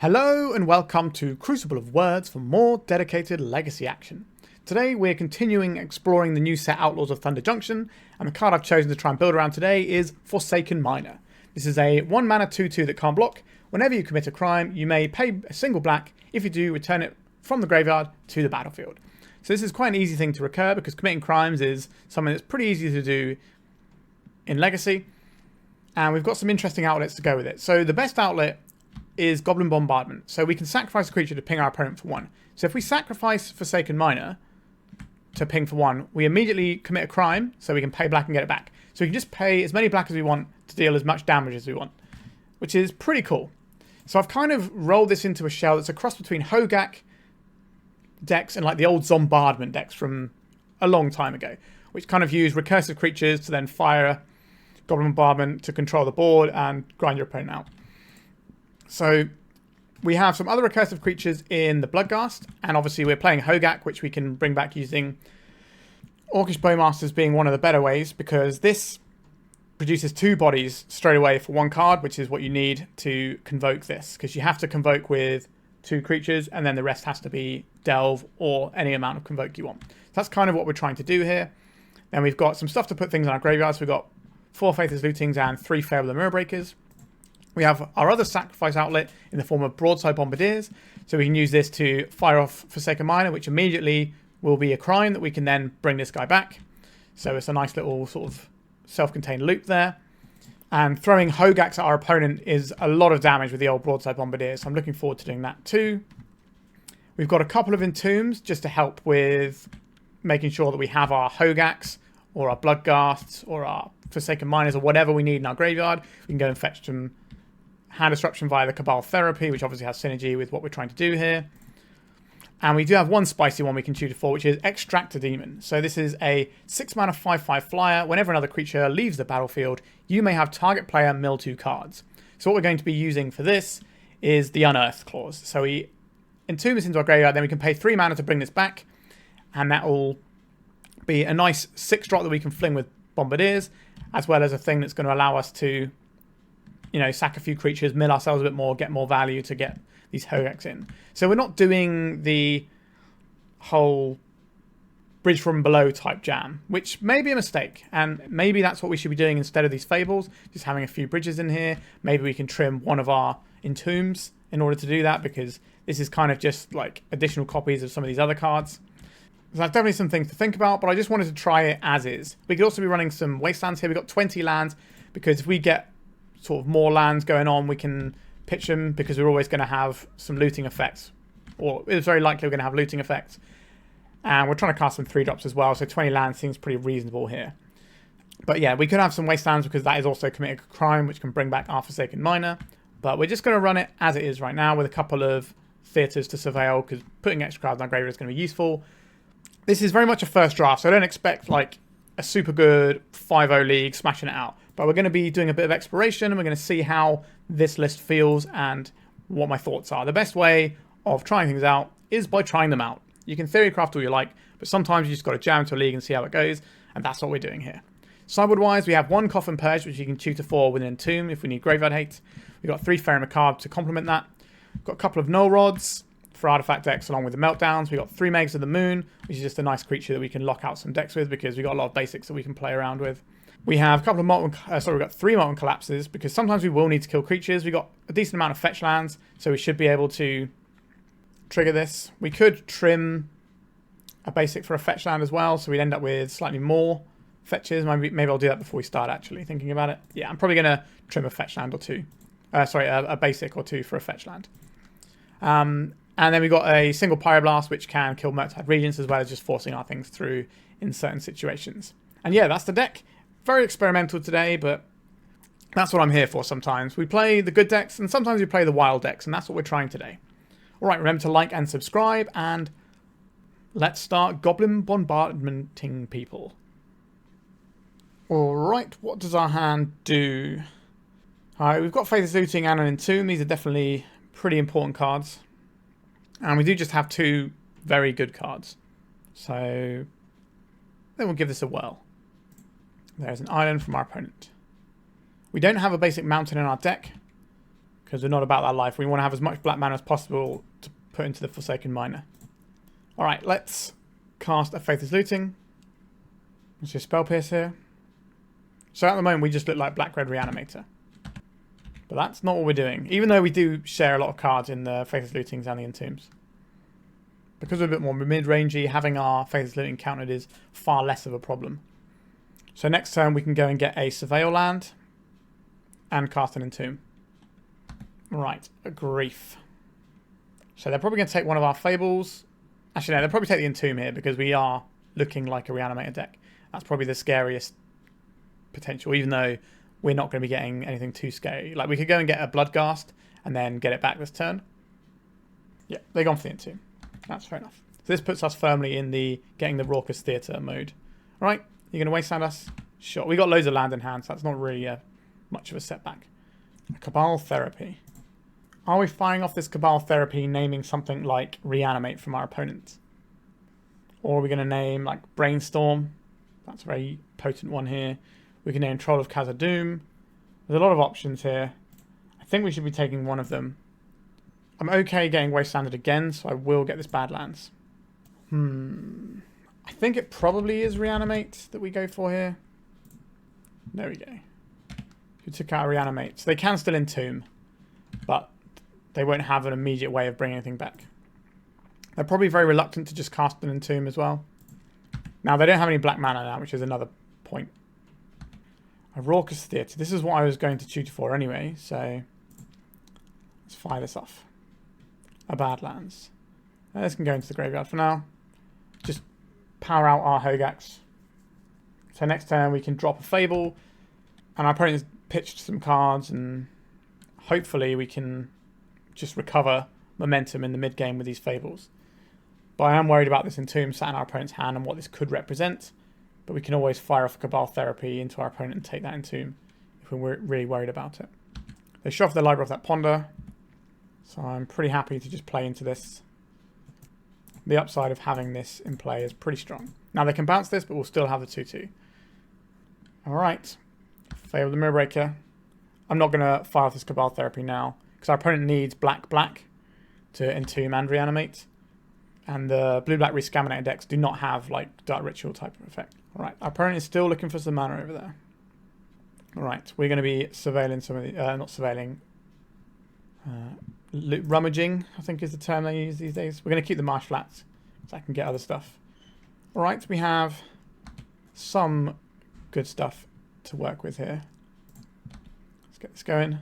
Hello and welcome to Crucible of Words for more dedicated legacy action. Today we're continuing exploring the new set Outlaws of Thunder Junction, and the card I've chosen to try and build around today is Forsaken Mire. This is a 1 mana 2/2 that can't block. Whenever you commit a crime, you may pay a single black. If you do, return it from the graveyard to the battlefield. So this is quite an easy thing to recur because committing crimes is something that's pretty easy to do in Legacy. And we've got some interesting outlets to go with it. So the best outlet is Goblin Bombardment. So we can sacrifice a creature to ping our opponent for 1. So if we sacrifice Forsaken Mire to ping for 1, we immediately commit a crime, so we can pay black and get it back. So we can just pay as many black as we want to deal as much damage as we want, which is pretty cool. So I've kind of rolled this into a shell that's a cross between Hogaak decks and like the old Zombardment decks from a long time ago, which kind of use recursive creatures to then fire Goblin Bombardment to control the board and grind your opponent out. So we have some other recursive creatures in the Bloodghast, and obviously we're playing Hogaak, which we can bring back using Orcish Bowmasters being one of the better ways, because this produces 2 bodies straight away for 1 card, which is what you need to convoke this, because you have to convoke with 2 creatures, and then the rest has to be Delve or any amount of convoke you want. So that's kind of what we're trying to do here. Then we've got some stuff to put things in our graveyards. We've got 4 Faithless Lootings and 3 Fable the Mirror Breakers. We have our other sacrifice outlet in the form of Broadside Bombardiers, so we can use this to fire off Forsaken Mire, which immediately will be a crime that we can then bring this guy back. So it's a nice little sort of self-contained loop there. And throwing Hogaaks at our opponent is a lot of damage with the old Broadside Bombardiers, so I'm looking forward to doing that too. We've got a couple of Entombs just to help with making sure that we have our Hogaaks or our Bloodghasts or our Forsaken Miners or whatever we need in our graveyard. We can go and fetch some hand disruption via the Cabal Therapy, which obviously has synergy with what we're trying to do here. And we do have one spicy one we can choose for, which is Extractor Demon. So this is a 6 mana 5/5 flyer. Whenever another creature leaves the battlefield, you may have target player mill 2 cards. So what we're going to be using for this is the Unearth clause. So we entomb this into our graveyard, then we can pay 3 mana to bring this back, and that will be a nice 6-drop that we can fling with Bombardiers, as well as a thing that's going to allow us to, you know, sack a few creatures, mill ourselves a bit more, get more value to get these Hogaaks in. So we're not doing the whole bridge from below type jam, which may be a mistake. And maybe that's what we should be doing instead of these Fables, just having a few bridges in here. Maybe we can trim one of our Entombs in order to do that, because this is kind of just like additional copies of some of these other cards. So that's definitely some things to think about, but I just wanted to try it as is. We could also be running some Wastelands here. We've got 20 lands, because if we get sort of more lands going on, we can pitch them, because we're always going to have some looting effects, or it's very likely we're going to have looting effects, and we're trying to cast some 3-drops as well, so 20 lands seems pretty reasonable here. But yeah, we could have some Wastelands, because that is also committing a crime, which can bring back our Forsaken Mire, but we're just going to run it as it is right now with a couple of theatres to surveil, because putting extra cards on our graveyard is going to be useful. This is very much a first draft, so I don't expect like a super good 5-0 league smashing it out. But we're going to be doing a bit of exploration, and we're going to see how this list feels and what my thoughts are. The best way of trying things out is by trying them out. You can theorycraft all you like, but sometimes you just got to jam into a league and see how it goes, and that's what we're doing here. Sideboard-wise, we have 1 Coffin Purge, which you can tutor for with an Entomb if we need Graveyard Hate. We've got 3 Faerie Macabre to complement that. We've got a couple of Null Rods for artifact decks along with the Meltdowns. We've got 3 Magus of the Moon, which is just a nice creature that we can lock out some decks with, because we've got a lot of basics that we can play around with. We have a couple of we've got 3 Molten Collapses, because sometimes we will need to kill creatures. We've got a decent amount of fetch lands, so we should be able to trigger this. We could trim a basic for a fetch land as well, so we'd end up with slightly more fetches. Maybe I'll do that before we start, actually, thinking about it. Yeah, I'm probably going to trim a fetch land or 2. A basic or 2 for a fetch land. And then we've got a single Pyroblast, which can kill Murktide Regents, as well as just forcing our things through in certain situations. And yeah, that's the deck. Very experimental today, but that's what I'm here for sometimes. We play the good decks, and sometimes we play the wild decks, and that's what we're trying today. Alright, remember to like and subscribe, and let's start Goblin Bombardmenting people. Alright, what does our hand do? Alright, we've got Faithless Looting and an Entomb. These are definitely pretty important cards. And we do just have 2 very good cards. So then we'll give this a whirl. There's an island from our opponent. We don't have a basic mountain in our deck, because we're not about that life. We want to have as much black mana as possible to put into the Forsaken Miner. Alright, let's cast a Faithless Looting. Let's just Spell Pierce here. So at the moment we just look like Black Red Reanimator. But that's not what we're doing. Even though we do share a lot of cards in the Faithless Lootings and the Entombs. Because we're a bit more mid-rangey, having our Faithless Looting counted is far less of a problem. So next turn we can go and get a Surveil land and cast an Entomb. Right, a Grief. So they're probably going to take one of our Fables. Actually no, they'll probably take the Entomb here because we are looking like a Reanimator deck. That's probably the scariest potential, even though we're not going to be getting anything too scary. Like we could go and get a Bloodghast and then get it back this turn. Yeah, they're gone for the Entomb. That's fair enough. So this puts us firmly in the getting the Raucous Theater mode. Alright, you're going to wasteland us? Sure. We got loads of land in hand, so that's not really much of a setback. Cabal Therapy. Are we firing off this Cabal Therapy naming something like Reanimate from our opponent? Or are we going to name like Brainstorm? That's a very potent one here. We can name Troll of Khazad-dûm. There's a lot of options here. I think we should be taking one of them. I'm okay getting wastelanded again, so I will get this Badlands. I think it probably is Reanimate that we go for here. There we go. We took out Reanimate. So they can still Entomb, but they won't have an immediate way of bringing anything back. They're probably very reluctant to just cast an Entomb as well. Now, they don't have any black mana now, which is another point. A Raucous Theater. This is what I was going to tutor for anyway, so let's fire this off. A Badlands. Now, this can go into the graveyard for now. Just power out our Hogaaks. So next turn we can drop a Fable, and our opponent's pitched some cards, and hopefully we can just recover momentum in the mid game with these Fables. But I am worried about this Entomb sat in our opponent's hand and what this could represent. But we can always fire off a Cabal Therapy into our opponent and take that Entomb if we're really worried about it. They shove off their library off that Ponder, so I'm pretty happy to just play into this. The upside of having this in play is pretty strong. Now they can bounce this, but we'll still have the 2-2. Alright. Fable the Mirror Breaker. I'm not going to fire off this Cabal Therapy now, because our opponent needs black to Entomb and Reanimate. And the blue-black Rescaminator decks do not have like Dark Ritual type of effect. Alright, our opponent is still looking for some mana over there. Alright, we're going to be surveilling some of the... not surveilling. Rummaging, I think is the term they use these days. We're going to keep the Marsh Flats, so I can get other stuff. Alright, we have some good stuff to work with here. Let's get this going.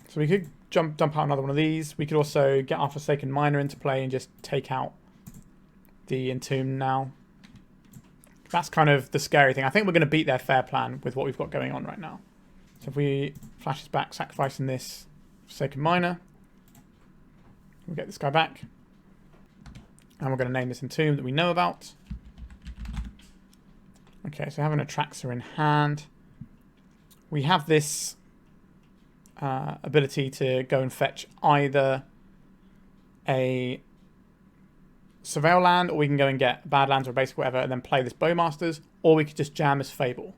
So we could dump out another one of these. We could also get our Forsaken Miner into play and just take out the Entomb now. That's kind of the scary thing. I think we're going to beat their fair plan with what we've got going on right now. So if we flash this back, sacrificing this Forsaken Miner, we'll get this guy back. And we're going to name this Entomb that we know about. Okay, so having a Traxxer in hand. We have this ability to go and fetch either a Surveil land, or we can go and get Badlands or basic whatever and then play this Bowmasters, or we could just jam this Fable,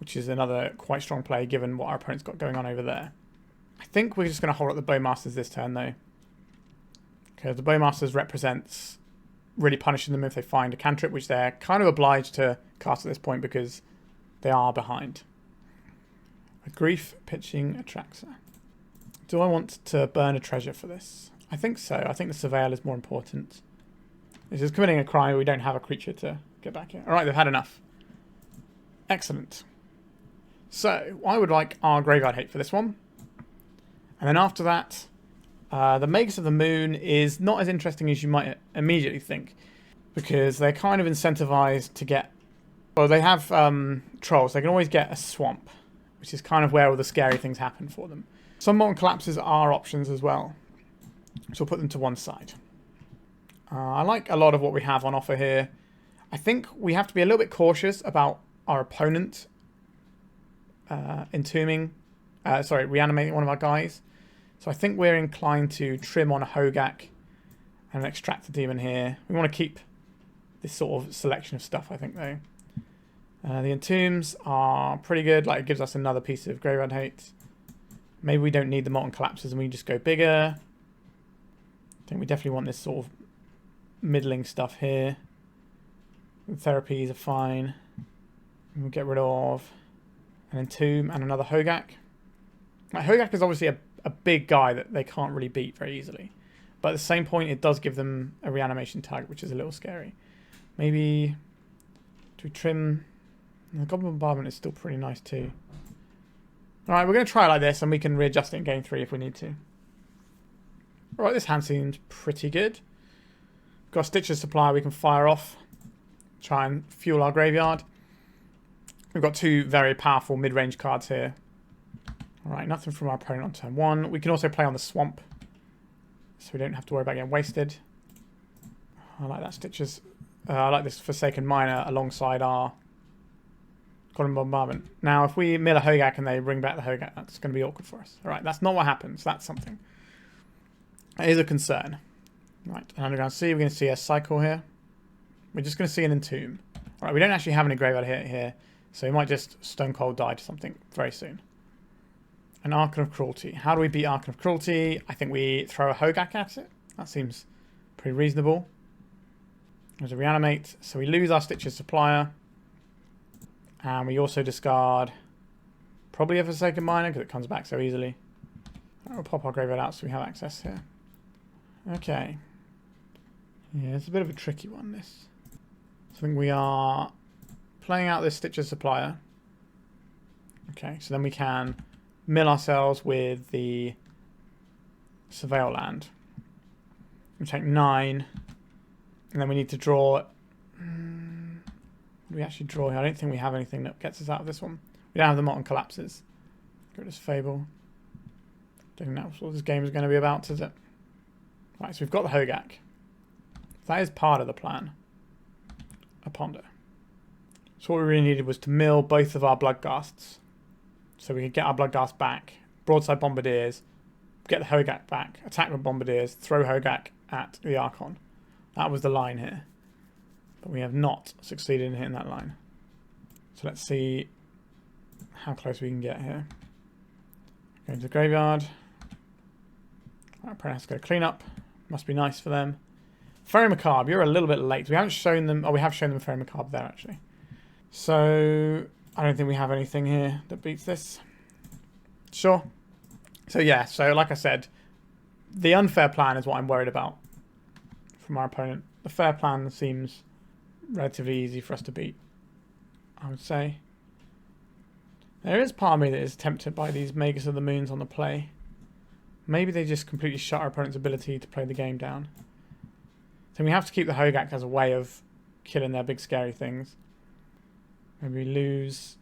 which is another quite strong play given what our opponent's got going on over there. I think we're just going to hold up the Bowmasters this turn though, because the Bowmasters represents really punishing them if they find a cantrip, which they're kind of obliged to cast at this point because they are behind. A Grief pitching a Traxxer. Do I want to burn a treasure for this? I think so. I think the Surveil is more important. This is committing a crime. We don't have a creature to get back here. Alright, they've had enough. Excellent. So, I would like our Graveyard Hate for this one. And then after that, the Magus of the Moon is not as interesting as you might immediately think, because they're kind of incentivized to get... Well, they have trolls. They can always get a swamp, which is kind of where all the scary things happen for them. Some Molten Collapses are options as well, so we'll put them to one side. I like a lot of what we have on offer here. I think we have to be a little bit cautious about our opponent reanimating one of our guys. So I think we're inclined to trim on a Hogaak and an Extractor Demon here. We want to keep this sort of selection of stuff, I think, though. The Entombs are pretty good. Like, it gives us another piece of Graveyard Hate. Maybe we don't need the Molten Collapses and we just go bigger. I think we definitely want this sort of middling stuff here. The therapies are fine. We'll get rid of an Entomb and another Hogaak. Like, Hogaak is obviously a big guy that they can't really beat very easily. But at the same point, it does give them a reanimation tag, which is a little scary. Maybe... do we trim... The Goblin Bombardment is still pretty nice too. Alright, we're going to try it like this, and we can readjust it in game 3 if we need to. Alright, this hand seems pretty good. We've got a Stitcher's Supplier we can fire off. Try and fuel our graveyard. We've got 2 very powerful mid-range cards here. Alright, nothing from our opponent on turn 1. We can also play on the Swamp, so we don't have to worry about getting wasted. I like that Stitcher's... I like this Forsaken Mire alongside our Goblin Bombardment. Now, if we mill a Hogaak and they bring back the Hogaak, that's going to be awkward for us. Alright, that's not what happens. That's something. It is a concern. Right, and Underground Sea, we're going to see a cycle here. We're just going to see an Entomb. Alright, we don't actually have any graveyard here, so we might just Stone Cold die to something very soon. An Archon of Cruelty. How do we beat Archon of Cruelty? I think we throw a Hogaak at it. That seems pretty reasonable. There's a Reanimate, so we lose our Stitcher's Supplier. And we also discard probably a Forsaken Mire because it comes back so easily. We'll pop our graveyard out so we have access here. Okay. Yeah, it's a bit of a tricky one, this. So I think we are playing out this Stitcher's Supplier. Okay, so then we can mill ourselves with the Surveil Land. We take 9. And then we need to draw... what do we actually draw here? I don't think we have anything that gets us out of this one. We don't have the Molten Collapses. Go to this Fable. Don't think that's what this game is going to be about, is it? Right, so we've got the Hogaak. That is part of the plan. A Ponder. So what we really needed was to mill both of our Bloodghasts. So we could get our Bloodghast back. Broadside Bombardiers. Get the Hogaak back. Attack with Bombardiers. Throw Hogaak at the Archon. That was the line here. But we have not succeeded in hitting that line. So let's see how close we can get here. Go to the graveyard. Our opponent has to go clean up. Must be nice for them. Faerie Macabre, you're a little bit late. We haven't shown them... oh, we have shown them Faerie Macabre there, actually. So, I don't think we have anything here that beats this. Sure. So, yeah. So, like I said, the unfair plan is what I'm worried about from our opponent. The fair plan seems relatively easy for us to beat, I would say. There is part of me that is tempted by these Magus of the Moons on the play. Maybe they just completely shut our opponent's ability to play the game down. So we have to keep the Hogaak as a way of killing their big scary things. Maybe we lose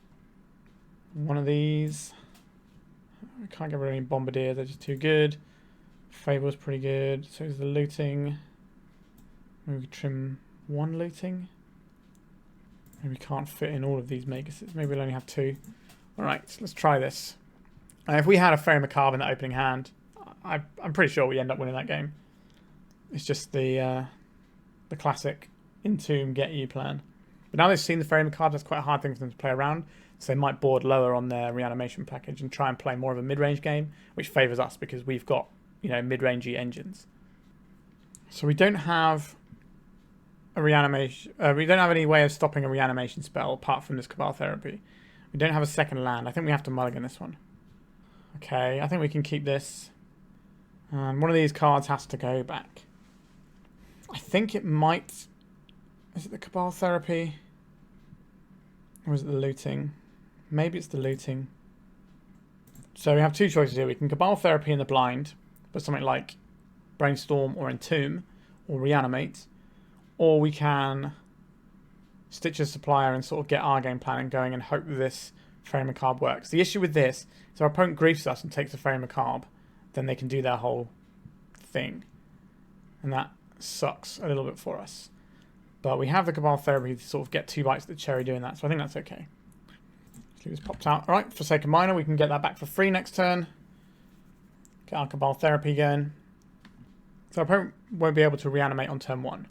one of these. We can't get rid of any Bombardiers, they're just too good. Fable's pretty good, so is the Looting. Maybe we trim one Looting. Maybe we can't fit in all of these Maguses. Maybe we'll only have 2. Alright, let's try this. If we had a Faerie Macabre in that opening hand, I'm pretty sure we end up winning that game. It's just the classic Entomb get you plan. But now they've seen the Faerie Macabre, that's quite a hard thing for them to play around. So they might board lower on their reanimation package and try and play more of a mid-range game, which favours us because we've got, you know, mid-rangey engines. So we don't have a reanimation. We don't have any way of stopping a reanimation spell apart from this Cabal Therapy. We don't have a second land. I think we have to mulligan this one. Okay, I think we can keep this. And one of these cards has to go back. I think it might... is it the Cabal Therapy? Or is it the Looting? Maybe it's the Looting. So we have 2 choices here. We can Cabal Therapy in the blind, but something like Brainstorm or Entomb, or Reanimate. Or we can Stitcher's Supplier and sort of get our game plan going and hope that this Faerie Macabre works. The issue with this is our opponent griefs us and takes the Faerie Macabre, then they can do their whole thing. And that sucks a little bit for us. But we have the Cabal Therapy to sort of get 2 bites of the cherry doing that, so I think that's okay. Let's leave this popped out. Alright, Forsaken Mire, we can get that back for free next turn. Get our Cabal Therapy going. So our opponent won't be able to reanimate on turn 1.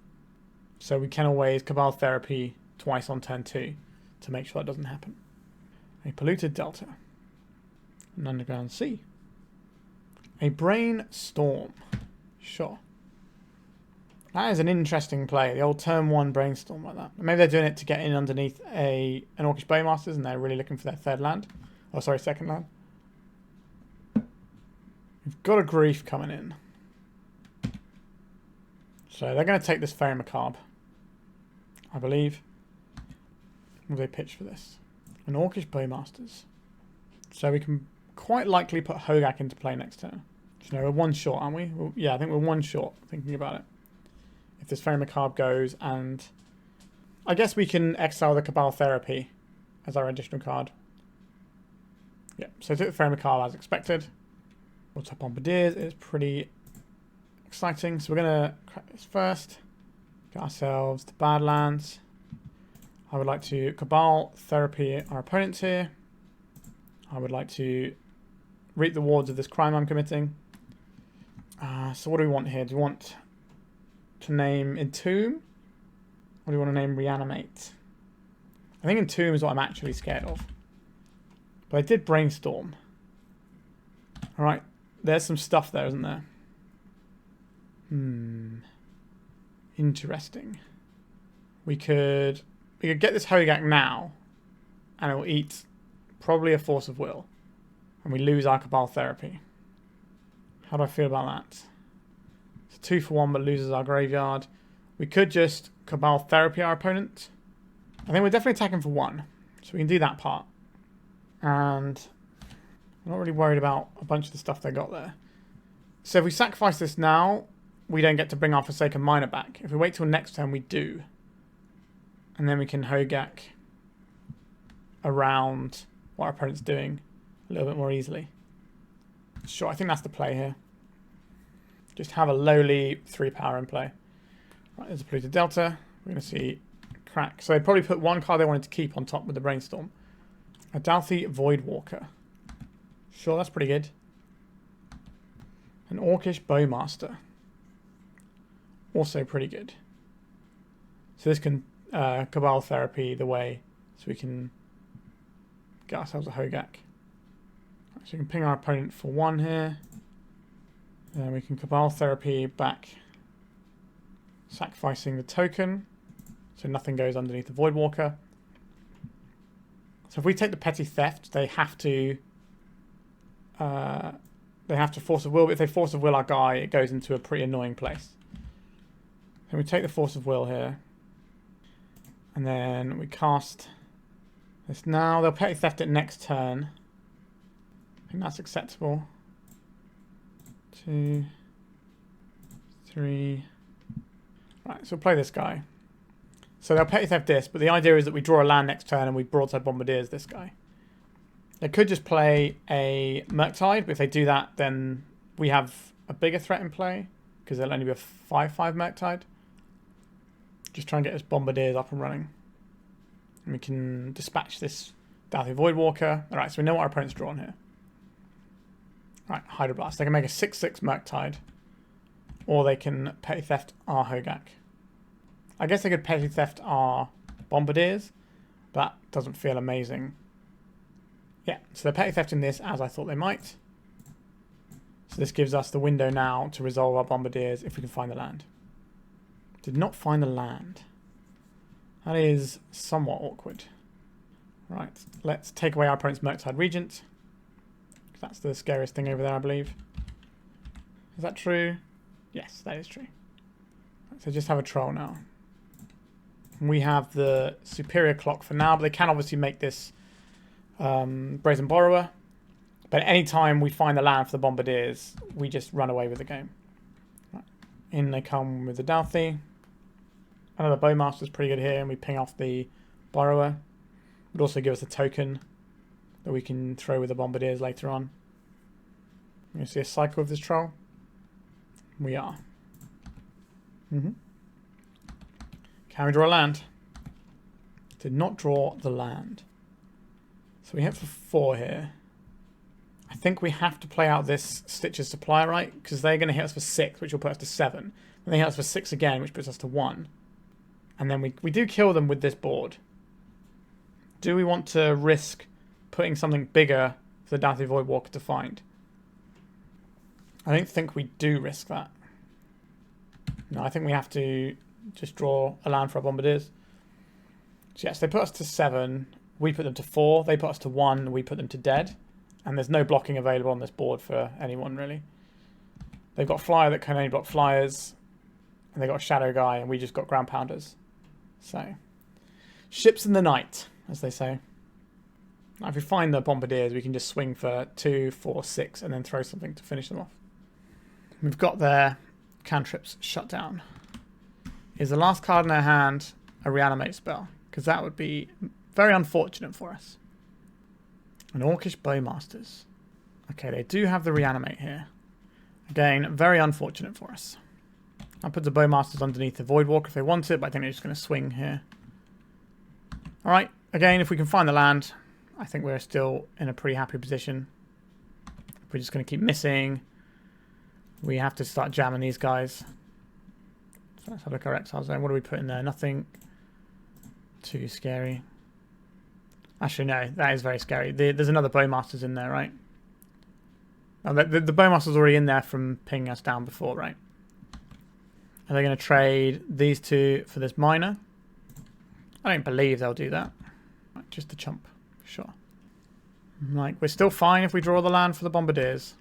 So we can always Cabal Therapy twice on turn 2 to make sure that doesn't happen. A Polluted Delta. An Underground Sea. A Brainstorm. Sure. That is an interesting play. The old turn 1 Brainstorm like that. Maybe they're doing it to get in underneath an Orcish Bowmasters and they're really looking for their third land. Oh, sorry, second land. We've got a Grief coming in. So they're going to take this Faerie Macabre, I believe. What do they pitch for this? An Orcish Bowmasters. So we can quite likely put Hogaak into play next turn. So no, we're one short, aren't we? Well, yeah, I think we're one short, thinking about it. If this Faerie Macabre goes, and I guess we can exile the Cabal Therapy as our additional card. Yeah, so took the Faerie Macabre as expected. Broadside Bombardiers is pretty exciting. So we're going to crack this first. Get ourselves to Badlands. I would like to Cabal Therapy our opponents here. I would like to reap the rewards of this crime I'm committing. So what do we want here? Do we want to name Entomb? Or do you want to name Reanimate? I think Entomb is what I'm actually scared of. But I did Brainstorm. Alright, there's some stuff there, isn't there? Interesting. We could get this Hogaak now, and it will eat probably a Force of Will. And we lose our Cabal Therapy. How do I feel about that? It's a 2 for 1, but loses our graveyard. We could just Cabal Therapy our opponent. I think we're definitely attacking for 1. So we can do that part. And I'm not really worried about a bunch of the stuff they got there. So if we sacrifice this now, we don't get to bring our Forsaken Miner back. If we wait till next turn, we do. And then we can Hogaak around what our opponent's doing a little bit more easily. Sure, I think that's the play here. Just have a lowly 3 power in play. Right, there's a Polluted Delta. We're going to see crack. So they probably put one card they wanted to keep on top with the Brainstorm. A Dalthy Voidwalker. Sure, that's pretty good. An Orcish Bowmaster. Also pretty good. So this can Cabal Therapy the way, so we can get ourselves a Hogaak. Right, so we can ping our opponent for 1 here. Then we can Cabal Therapy back, sacrificing the token, so nothing goes underneath the Voidwalker. So if we take the Petty Theft, they have to Force of Will, but if they Force of Will our guy, it goes into a pretty annoying place. So we take the Force of Will here. And then we cast this now. They'll Petty Theft it next turn. I think that's acceptable. 2, 3. Right, so we'll play this guy. So they'll Petty Theft this, but the idea is that we draw a land next turn and we Broadside Bombardiers this guy. They could just play a Murktide, but if they do that, then we have a bigger threat in play, because there'll only be a 5/5 Murktide. Just try and get this Bombardiers up and running. And we can dispatch this Dalthy Voidwalker. Alright, so we know what our opponent's drawn here. Right, Hydroblast. They can make a 6/6 Murktide. Or they can Petty Theft our Hogaak. I guess they could Petty Theft our Bombardiers, but that doesn't feel amazing. Yeah, so they're Petty Thefting this as I thought they might. So this gives us the window now to resolve our Bombardiers if we can find the land. Did not find the land. That is somewhat awkward. Right, let's take away our opponent's Murktide Regent. That's the scariest thing over there, I believe. Is that true? Yes, that is true. Right, so just have a troll now. We have the superior clock for now, but they can obviously make this Brazen Borrower. But any time we find the land for the Bombardiers, we just run away with the game. Right. In they come with the Dalthy. Another Bowmaster's pretty good here, and we ping off the Borrower. Would also give us a token that we can throw with the Bombardiers later on. We're going to see a cycle of this troll. We are. Can we draw a land? Did not draw the land. So we hit for 4 here. I think we have to play out this Stitcher's Supplier, right? Because they're going to hit us for 6, which will put us to 7. And they hit us for 6 again, which puts us to 1. And then we do kill them with this board. Do we want to risk putting something bigger for the Dalthy Voidwalker to find? I don't think we do risk that. No, I think we have to just draw a land for our Bombardiers. So yes, they put us to 7. We put them to 4. They put us to 1. We put them to dead. And there's no blocking available on this board for anyone, really. They've got a flyer that can only block flyers. And they've got a shadow guy, and we just got ground pounders. So, ships in the night, as they say. Now, if we find the Bombardiers, we can just swing for 2, 4, 6, and then throw something to finish them off. We've got their cantrips shut down. Is the last card in their hand a reanimate spell? Because that would be very unfortunate for us. An Orcish Bowmasters. Okay, they do have the reanimate here. Again, very unfortunate for us. I'll put the Bowmasters underneath the Voidwalker if they want it, but I think they're just going to swing here. Alright, again, if we can find the land, I think we're still in a pretty happy position. We're just going to keep missing. We have to start jamming these guys. So let's have a look at our Exile Zone. What do we put in there? Nothing too scary. Actually, no, that is very scary. There's another Bowmasters in there, right? Oh, the Bowmaster's already in there from pinging us down before, right? Are they going to trade these two for this miner? I don't believe they'll do that. Right, just a chump, sure. Like, we're still fine if we draw the land for the Bombardiers.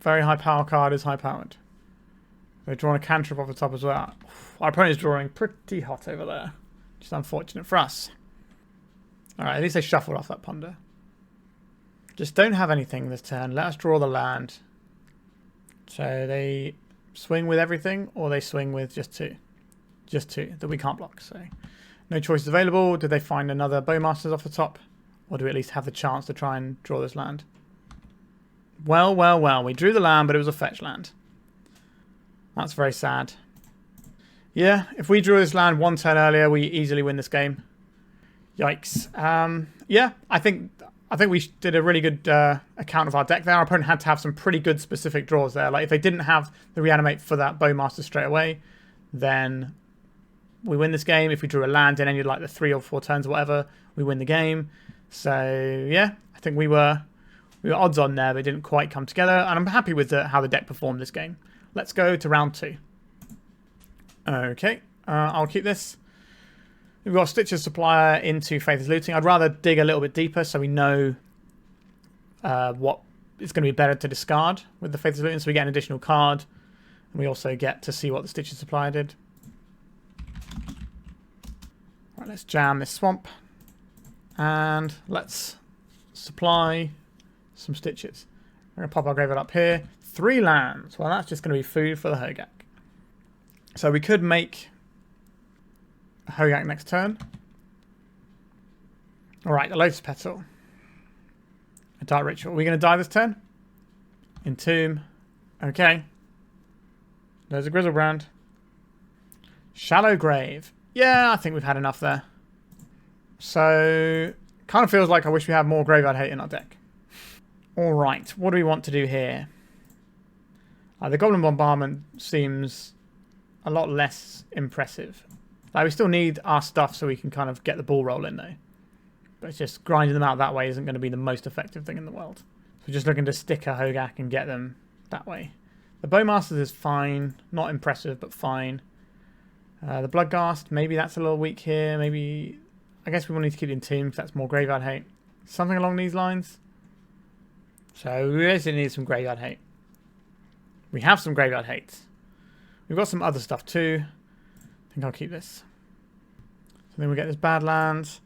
Very high power card is high powered. They're drawing a cantrip off the top as well. Our opponent is drawing pretty hot over there. Just unfortunate for us. Alright, at least they shuffled off that ponder. Just don't have anything this turn. Let us draw the land. So they swing with everything, or they swing with just 2. Just 2 that we can't block. So no choices available. Did they find another Bowmasters off the top? Or do we at least have the chance to try and draw this land? Well, well, well. We drew the land, but it was a fetch land. That's very sad. Yeah, if we drew this land 1 turn earlier, we easily win this game. Yikes. Yeah, I think we did a really good account of our deck there. Our opponent had to have some pretty good specific draws there. Like, if they didn't have the reanimate for that Bowmaster straight away, then we win this game. If we drew a land in any of like the 3 or 4 turns or whatever, we win the game. So yeah, I think we were odds on there, but it didn't quite come together. And I'm happy with how the deck performed this game. Let's go to round 2. Okay, I'll keep this. We've got Stitcher's Supplier into Faithless Looting. I'd rather dig a little bit deeper so we know what is going to be better to discard with the Faithless Looting. So we get an additional card. And we also get to see what the Stitcher's Supplier did. Right, let's jam this swamp. And let's supply some Stitches. We're going to pop our graveyard up here. 3 lands. Well, that's just going to be food for the Hogaak. So we could make a Hogaak next turn. Alright, a Lotus Petal. A Dark Ritual. Are we going to die this turn? Entomb. Okay. There's a Grizzlebrand. Shallow Grave. Yeah, I think we've had enough there. So, kind of feels like I wish we had more Graveyard Hate in our deck. Alright, what do we want to do here? The Goblin Bombardment seems a lot less impressive. Like, we still need our stuff so we can kind of get the ball rolling though. But it's just grinding them out that way isn't going to be the most effective thing in the world. So we're just looking to stick a Hogaak and get them that way. The Bowmasters is fine. Not impressive, but fine. The Bloodghast, maybe that's a little weak here. Maybe, I guess we will need to keep the Entomb because that's more Graveyard Hate. Something along these lines. So we basically need some Graveyard Hate. We have some Graveyard Hate. We've got some other stuff too. I think I'll keep this. So then we get this Badlands.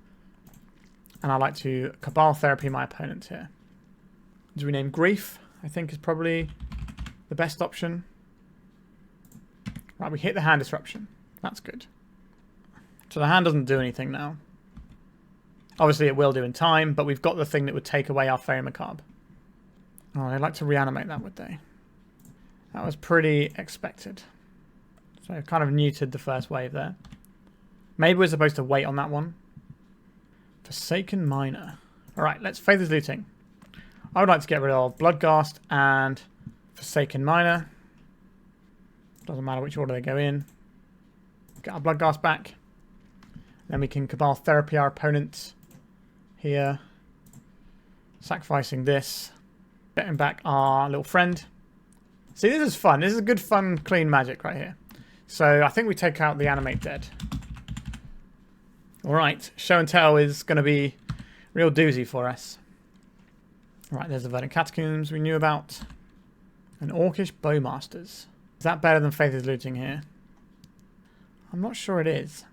And I like to Cabal Therapy my opponent here. Do we name Grief? I think is probably the best option. Right, we hit the hand disruption. That's good. So the hand doesn't do anything now. Obviously it will do in time, but we've got the thing that would take away our Faerie Macabre. Oh, they'd like to reanimate that, would they? That was pretty expected. So I've kind of neutered the first wave there. Maybe we're supposed to wait on that one. Forsaken Mire. Alright, let's Faithless Looting. I would like to get rid of Bloodghast and Forsaken Mire. Doesn't matter which order they go in. Get our Bloodghast back. Then we can Cabal Therapy our opponent here. Sacrificing this. Getting back our little friend. See, this is fun. This is a good, fun, clean magic right here. So I think we take out the Animate Dead. Alright, Show and Tell is going to be real doozy for us. Alright, there's the Verdant Catacombs we knew about. And Orcish Bowmasters. Is that better than Faithless Looting here? I'm not sure it is.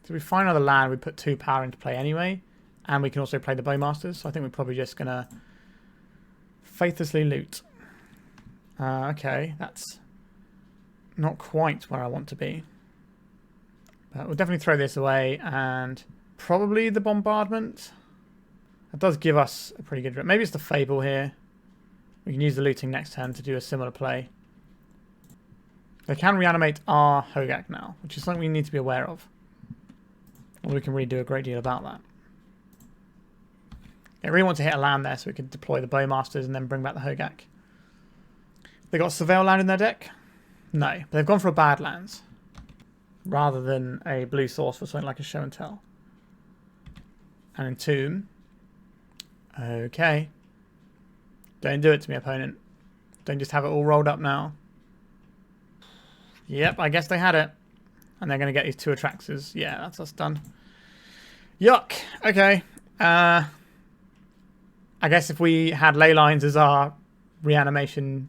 So we find another land, we put 2 power into play anyway. And we can also play the Bowmasters. So I think we're probably just going to faithlessly loot. Okay, that's not quite where I want to be. But we'll definitely throw this away and probably the Bombardment. That does give us a pretty good... Maybe it's the Fable here. We can use the looting next turn to do a similar play. They can reanimate our Hogaak now, which is something we need to be aware of. Or we can really do a great deal about that. I really want to hit a land there so we can deploy the Bowmasters and then bring back the Hogaak. They got Surveil land in their deck? No, but they've gone for a Badlands rather than a blue source for something like a Show and Tell. And Entomb. Okay. Don't do it to me, opponent. Don't just have it all rolled up now. Yep, I guess they had it. And they're going to get these 2 Attractors. Yeah, that's us done. Yuck. Okay. I guess if we had ley lines as our reanimation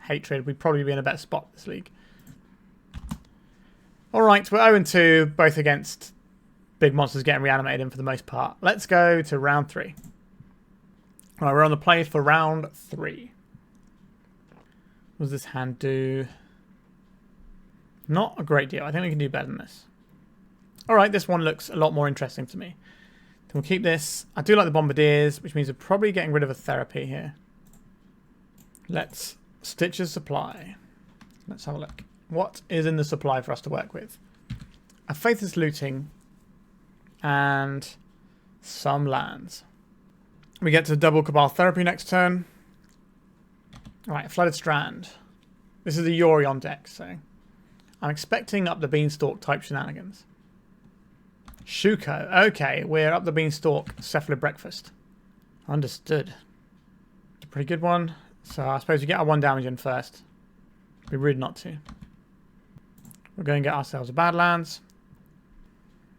hatred, we'd probably be in a better spot this league. Alright, we're 0-2, both against big monsters getting reanimated in for the most part. Let's go to round 3. Alright, we're on the play for round 3. What does this hand do? Not a great deal. I think we can do better than this. Alright, this one looks a lot more interesting to me. We'll keep this. I do like the Bombardiers, which means we're probably getting rid of a Therapy here. Let's Stitcher's Supply. Let's have a look. What is in the supply for us to work with? A Faithless Looting and some lands. We get to double Cabal Therapy next turn. Alright, Flooded Strand. This is a Yorion deck, so I'm expecting up the Beanstalk type shenanigans. Shuko. Okay, we're up the Beanstalk Cephalid Breakfast. Understood. It's a pretty good one. So I suppose we get our 1 damage in first. It'd be rude not to. We're going to get ourselves a Badlands.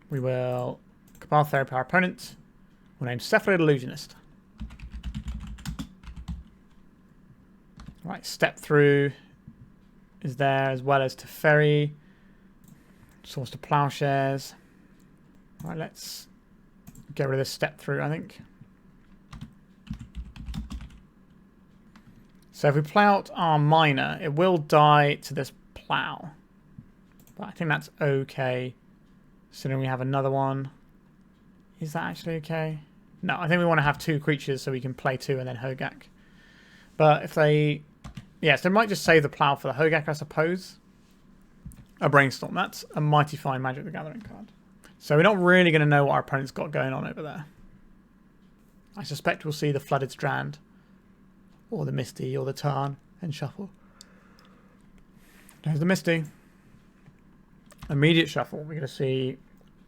We will Cabal Therapy our opponent. We'll name Cephalid Illusionist. Right, Step Through is there, as well as Teferi. Source to Plowshares. Right, let's get rid of this Step Through, I think. So if we play out our Miner, it will die to this Plow. But I think that's okay. So then we have another one. Is that actually okay? No, I think we want to have 2 creatures so we can play 2 and then Hogaak. But if they... Yes, they might just save the Plow for the Hogaak, I suppose. A Brainstorm. That's a mighty fine Magic the Gathering card. So we're not really going to know what our opponent's got going on over there. I suspect we'll see the Flooded Strand. Or the Misty, or the Tarn, and shuffle. There's the Misty. Immediate shuffle. We're going to see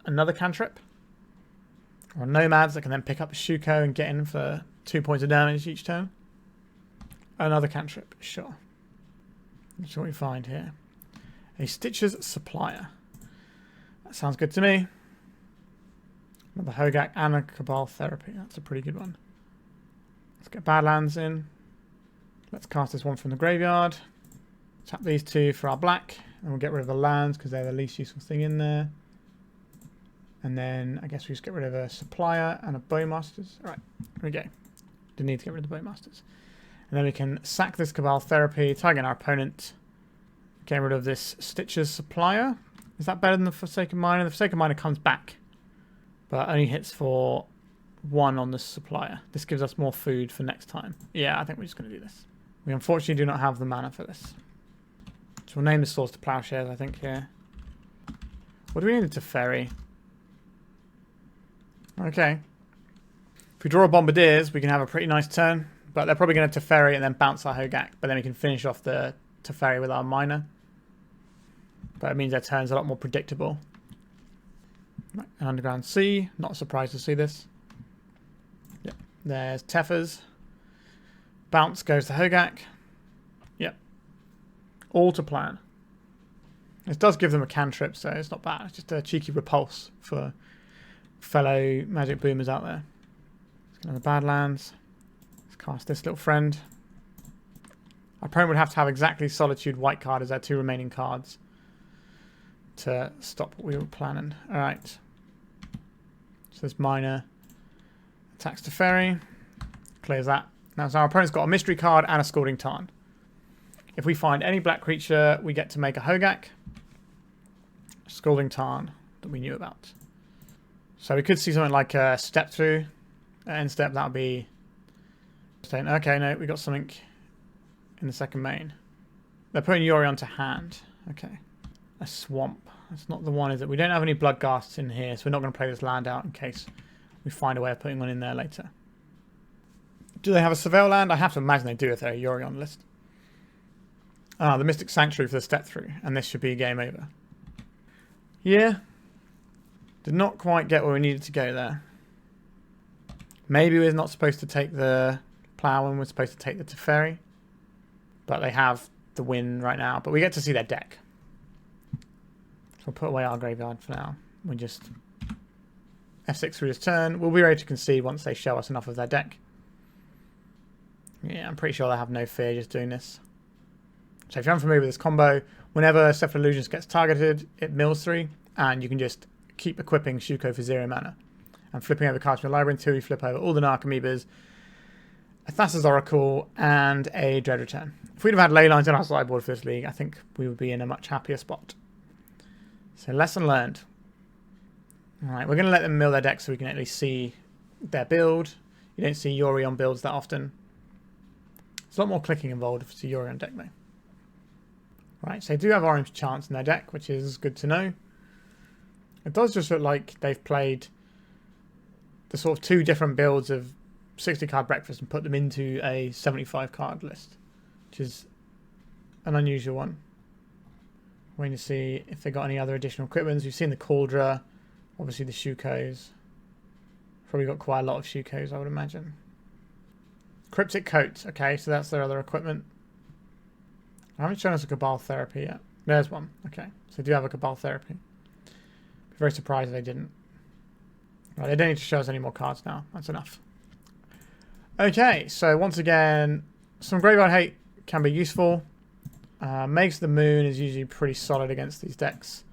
another cantrip. Or Nomads that can then pick up a Shuko and get in for 2 points of damage each turn. Another cantrip, sure. That's what we find here. A Stitcher's Supplier. That sounds good to me. Another Hogaak and a Cabal Therapy. That's a pretty good one. Let's get Badlands in. Let's cast this one from the graveyard. Tap these 2 for our black. And we'll get rid of the lands because they're the least useful thing in there. And then I guess we just get rid of a Supplier and a Bowmasters. Alright, here we go. Didn't need to get rid of the Bowmasters. And then we can sack this Cabal Therapy, target our opponent. Get rid of this Stitcher's Supplier. Is that better than the Forsaken Miner? The Forsaken Miner comes back, but only hits for 1 on the Supplier. This gives us more food for next time. Yeah, I think we're just going to do this. We unfortunately do not have the mana for this. So we'll name the source to Plowshares, I think, here. What do we need a Teferi? Okay. If we draw a Bombardiers, we can have a pretty nice turn. But they're probably going to Teferi and then bounce our Hogaak. But then we can finish off the Teferi with our Miner. But it means their turn's a lot more predictable. Right, an Underground Sea. Not surprised to see this. Yep. There's Tefers. Bounce goes to Hogaak. Yep. All to plan. It does give them a cantrip, so it's not bad. It's just a cheeky repulse for fellow magic boomers out there. Let's go to the Badlands. Let's cast this little friend. Our opponent would have to have exactly Solitude white card as their 2 remaining cards to stop what we were planning. Alright. So this Miner attacks to Faerie. Clears that. Now, so our opponent's got a mystery card and a Scalding Tarn. If we find any black creature, we get to make a Hogaak. Scalding Tarn that we knew about. So we could see something like a Step Through. End step, that would be... Okay, no, we got something in the second main. They're putting Yorion to hand. Okay. A Swamp. That's not the one, is it? We don't have any Bloodghasts in here, so we're not going to play this land out in case we find a way of putting one in there later. Do they have a Surveil land? I have to imagine they do if they're a Yorion list. Ah, the Mystic Sanctuary for the Step Through, and this should be game over. Yeah. Did not quite get where we needed to go there. Maybe we're not supposed to take the Plough and we're supposed to take the Teferi. But they have the win right now. But we get to see their deck. So we'll put away our graveyard for now. We just F6 through this turn. We'll be ready to concede once they show us enough of their deck. Yeah, I'm pretty sure they have no fear just doing this. So if you're unfamiliar with this combo, whenever Sephir Illusions gets targeted, it mills 3, and you can just keep equipping Shuko for 0 mana. And flipping over cards from your library until you flip over all the Narc Amoebas, a Thassa's Oracle, and a Dread Return. If we'd have had Leylines in our sideboard for this league, I think we would be in a much happier spot. So lesson learned. Alright, we're going to let them mill their deck so we can at least see their build. You don't see Yorion builds that often. There's a lot more clicking involved if it's a Yorion deck though. Right, so they do have Orange Chance in their deck, which is good to know. It does just look like they've played the sort of 2 different builds of 60 card breakfast and put them into a 75 card list, which is an unusual one. We're going to see if they got any other additional equipments. We've seen the Cauldra, obviously the Shukos. Probably got quite a lot of Shukos, I would imagine. Cryptic Coat, okay, so that's their other equipment. I haven't shown us a Cabal Therapy yet. There's one. Okay, so they do have a Cabal Therapy. Be very surprised if they didn't. Right, they don't need to show us any more cards now. That's enough. Okay, so once again, some Graveyard Hate can be useful. Makes the Moon is usually pretty solid against these decks.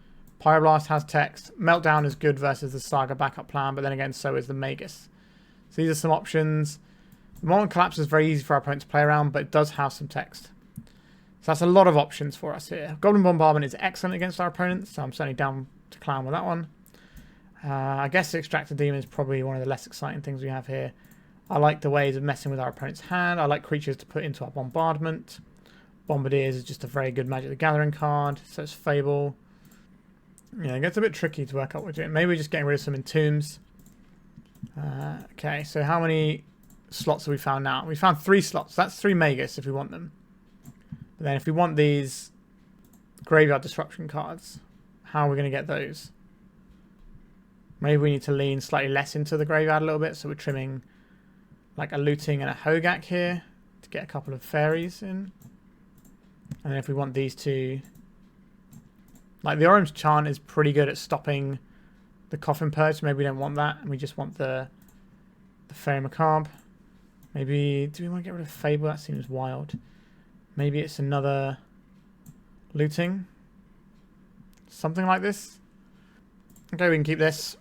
Pyroblast has text. Meltdown is good versus the Saga backup plan, but then again, so is the Magus. So these are some options. The Molten Collapse is very easy for our opponent to play around, but it does have some text. So that's a lot of options for us here. Goblin Bombardment is excellent against our opponents, so I'm certainly down to clown with that one. I guess the Extractor Demon is probably one of the less exciting things we have here. I like the ways of messing with our opponent's hand. I like creatures to put into our bombardment. Bombardiers is just a very good Magic the Gathering card, so it's Fable. Yeah, it gets a bit tricky to work out what we're doing. Maybe we're just getting rid of some Entombs. Okay, so how many slots have we found now? We found 3 slots. That's 3 Magus if we want them. But then if we want these Graveyard Disruption cards, how are we going to get those? Maybe we need to lean slightly less into the graveyard a little bit, so we're trimming like a Looting and a Hogaak here to get a couple of fairies in. And then if we want these 2, like the Orange Chant is pretty good at stopping the Coffin Purge. Maybe we don't want that, and we just want the Faerie Macabre. Maybe, do we want to get rid of Fable? That seems wild. Maybe it's another Looting. Something like this. Okay, we can keep this.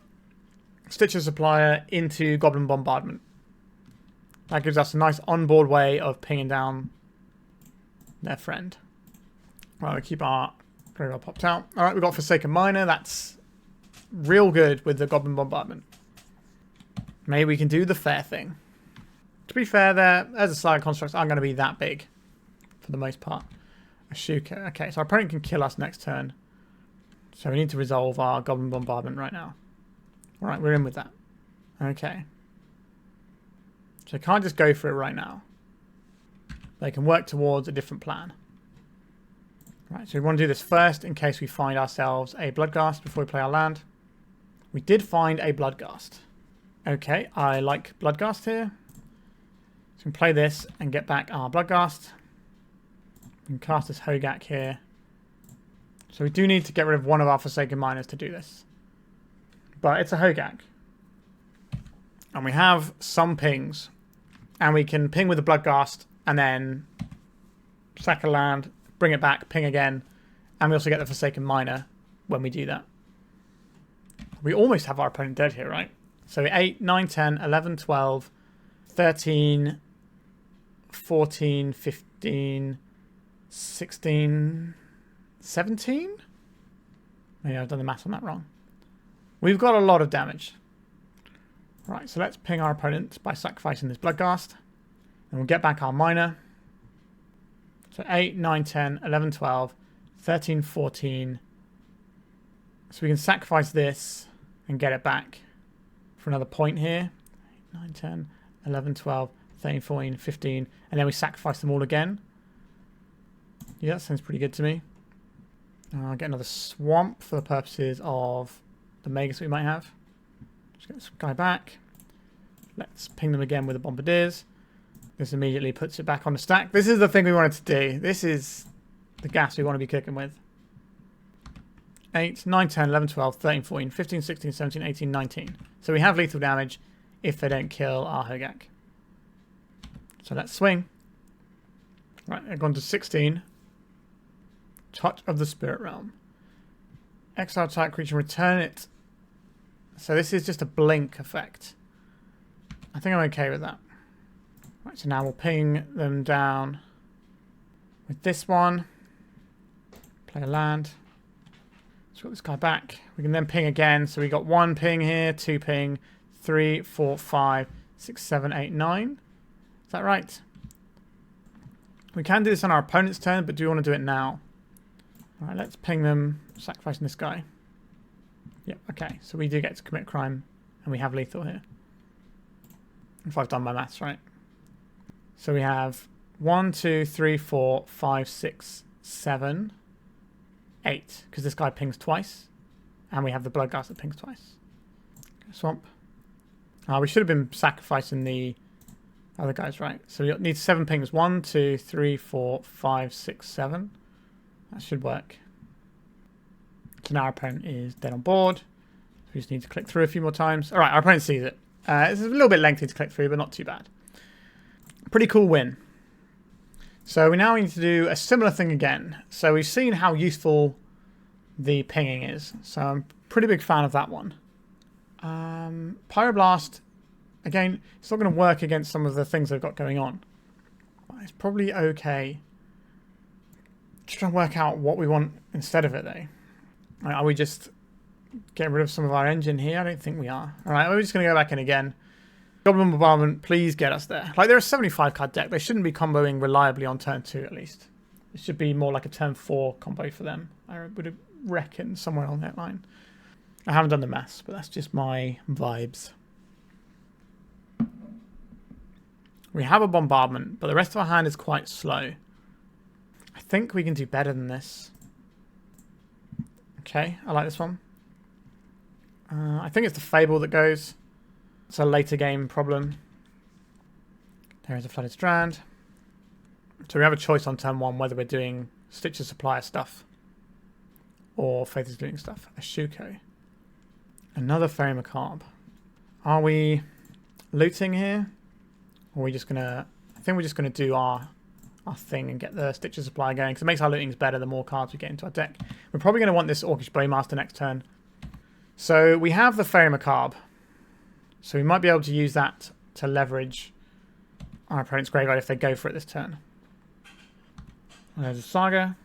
Stitch a Supplier into Goblin Bombardment. That gives us a nice onboard way of pinging down their friend. Right, we keep our graveyard popped out. Alright, we've got Forsaken Miner. That's real good with the Goblin Bombardment. Maybe we can do the fair thing. To be fair, as a Saga constructs aren't going to be that big for the most part. A Shuka. Okay, so our opponent can kill us next turn. So we need to resolve our Goblin Bombardment right now. Alright, we're in with that. Okay. So they can't just go for it right now. They can work towards a different plan. Right, so we want to do this first in case we find ourselves a Bloodghast before we play our land. We did find a Bloodghast. Okay, I like Bloodghast here. So we can play this and get back our Bloodghast. We can cast this Hogaak here. So we do need to get rid of one of our Forsaken Miners to do this. But it's a Hogaak. And we have some pings. And we can ping with the Bloodghast and then sack a land, bring it back, ping again. And we also get the Forsaken Miner when we do that. We almost have our opponent dead here, right? So 8, 9, 10, 11, 12, 13, 14, 15, 16, 17? Maybe I've done the math on that wrong. We've got a lot of damage. Right, so let's ping our opponent by sacrificing this Bloodghast. And we'll get back our miner. So 8, 9, 10, 11, 12, 13, 14. So we can sacrifice this and get it back for another point here. 8, 9, 10, 11, 12, 13, 14, 15. And then we sacrifice them all again. Yeah, that sounds pretty good to me. I'll get another swamp for the purposes of the Magus we might have. Just get this guy back. Let's ping them again with the Bombardiers. This immediately puts it back on the stack. This is the thing we wanted to do. This is the gas we want to be cooking with. 8, 9, 10, 11, 12, 13, 14, 15, 16, 17, 18, 19. So we have lethal damage if they don't kill our Hogaak. So let's swing. Right, I've gone to 16. Touch of the Spirit Realm. Exile type creature, return it. So this is just a blink effect. I think I'm okay with that. Right, so now we'll ping them down with this one. Play a land. Let's got this guy back. We can then ping again. So we got 1 ping here, 2 ping, 3, 4, 5, 6, 7, 8, 9. Is that right? We can do this on our opponent's turn, but do we want to do it now? Alright, let's ping them, sacrificing this guy. Yep, okay. So we do get to commit crime, and we have lethal here. If I've done my maths right. So we have 1, 2, 3, 4, 5, 6, 7, 8. Because this guy pings twice. And we have the Bloodghast that pings twice. Swamp. We should have been sacrificing the other guys, right? So we need 7 pings. 1, 2, 3, 4, 5, 6, 7. That should work. So now our opponent is dead on board. We just need to click through a few more times. Alright, our opponent sees it. It's a little bit lengthy to click through, but not too bad. Pretty cool win. So we now need to do a similar thing again. So we've seen how useful the pinging is. So I'm a pretty big fan of that one. Pyroblast, again, it's not going to work against some of the things they've got going on. But it's probably okay. Just trying to work out what we want instead of it, though. Are we just getting rid of some of our engine here? I don't think we are. Alright, we're just going to go back in again. Goblin Bombardment, please get us there. Like, they're a 75 card deck. They shouldn't be comboing reliably on turn 2, at least. It should be more like a turn 4 combo for them. I would reckon somewhere on that line. I haven't done the maths, but that's just my vibes. We have a Bombardment, but the rest of our hand is quite slow. I think we can do better than this. Okay, I like this one. I think it's the Fable that goes. It's a later game problem. There is a Flooded Strand. So we have a choice on turn 1 whether we're doing Stitcher Supplier stuff or Faithless Looting stuff. A Shuko. Another Faerie Macabre. Are we looting here? Or are we just gonna... I think we're just gonna do our thing and get the Stitcher Supplier going, because it makes our lootings better the more cards we get into our deck. We're probably going to want this Orcish Bowmaster next turn. So we have the Faerie Macabre. So we might be able to use that to leverage our opponent's graveyard if they go for it this turn. And there's a Saga.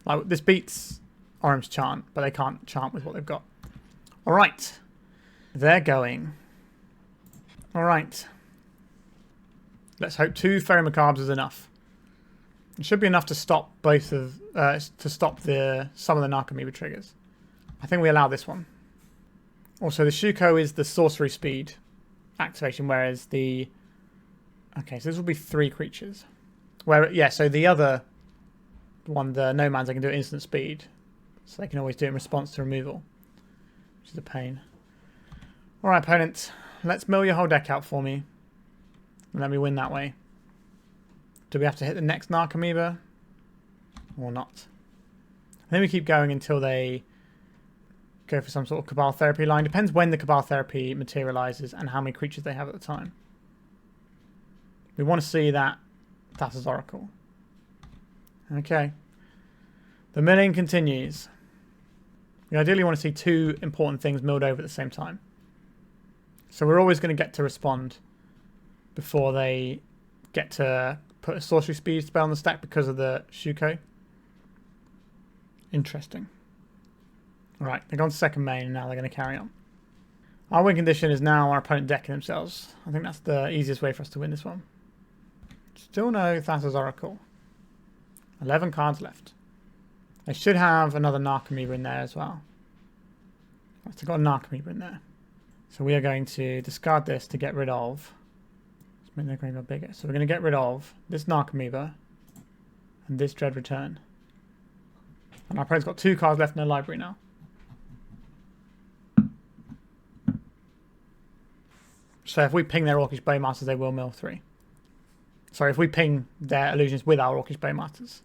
Like, this beats Orim's Chant, but they can't chant with what they've got. Alright. They're going. Alright. Let's hope 2 Faerie Macabres is enough. It should be enough to stop both of some of the Narcomoeba triggers. I think we allow this one. Also, the Shuko is the sorcery speed activation, whereas the... Okay, so this will be 3 creatures. So the other one, the Nomads, I can do it instant speed. So they can always do it in response to removal. Which is a pain. Alright, opponent. Let's mill your whole deck out for me. And let me win that way. Do we have to hit the next Narcomoeba? Or not. I think we keep going until they go for some sort of Cabal Therapy line. Depends when the Cabal Therapy materializes and how many creatures they have at the time. We want to see that Thassa's Oracle. Okay. The milling continues. We ideally want to see two important things milled over at the same time. So we're always going to get to respond before they get to put a sorcery speed spell on the stack because of the Shuko. Interesting. Alright, they've gone to second main and now they're going to carry on. Our win condition is now our opponent decking themselves. I think that's the easiest way for us to win this one. Still no Thassa's Oracle. 11 cards left. They should have another Narcomoeba in there as well. Right, they've got a Narcomoeba in there. So we are going to discard this to get rid of... Let's make their graveyard bigger. So we're going to get rid of this Narcomoeba and this Dread Return. And our opponent's got 2 cards left in their library now. So if we ping their Orcish Bowmasters, they will mill 3. Sorry, if we ping their illusions with our Orcish Bowmasters.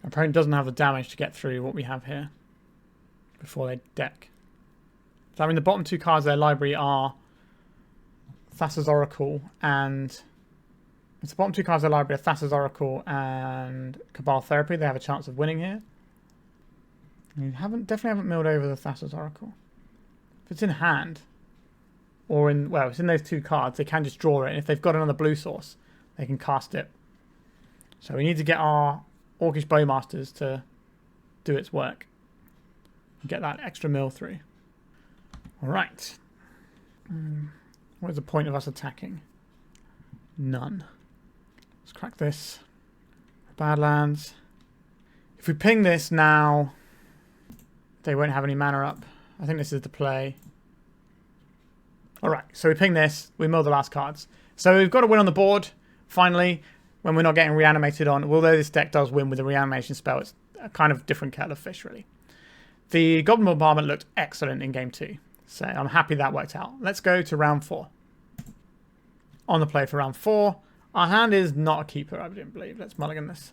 Our opponent doesn't have the damage to get through what we have here before they deck. So I mean the bottom 2 cards of their library are Thassa's Oracle and... It's the bottom 2 cards of their library are Thassa's Oracle and Cabal Therapy. They have a chance of winning here. You definitely haven't milled over the Thassa's Oracle. If it's in hand, or in, well, it's in those 2 cards, they can just draw it. And if they've got another blue source, they can cast it. So we need to get our Orcish Bowmasters to do its work. Get that extra mill through. Alright. What is the point of us attacking? None. Let's crack this. Badlands. If we ping this now, they won't have any mana up. I think this is the play. Alright, so we ping this. We mill the last cards. So we've got a win on the board, finally, when we're not getting reanimated on. Although this deck does win with a reanimation spell, it's a kind of different kettle of fish, really. The Goblin Bombardment looked excellent in game 2. So I'm happy that worked out. Let's go to round 4. On the play for round 4. Our hand is not a keeper, I didn't believe. Let's mulligan this.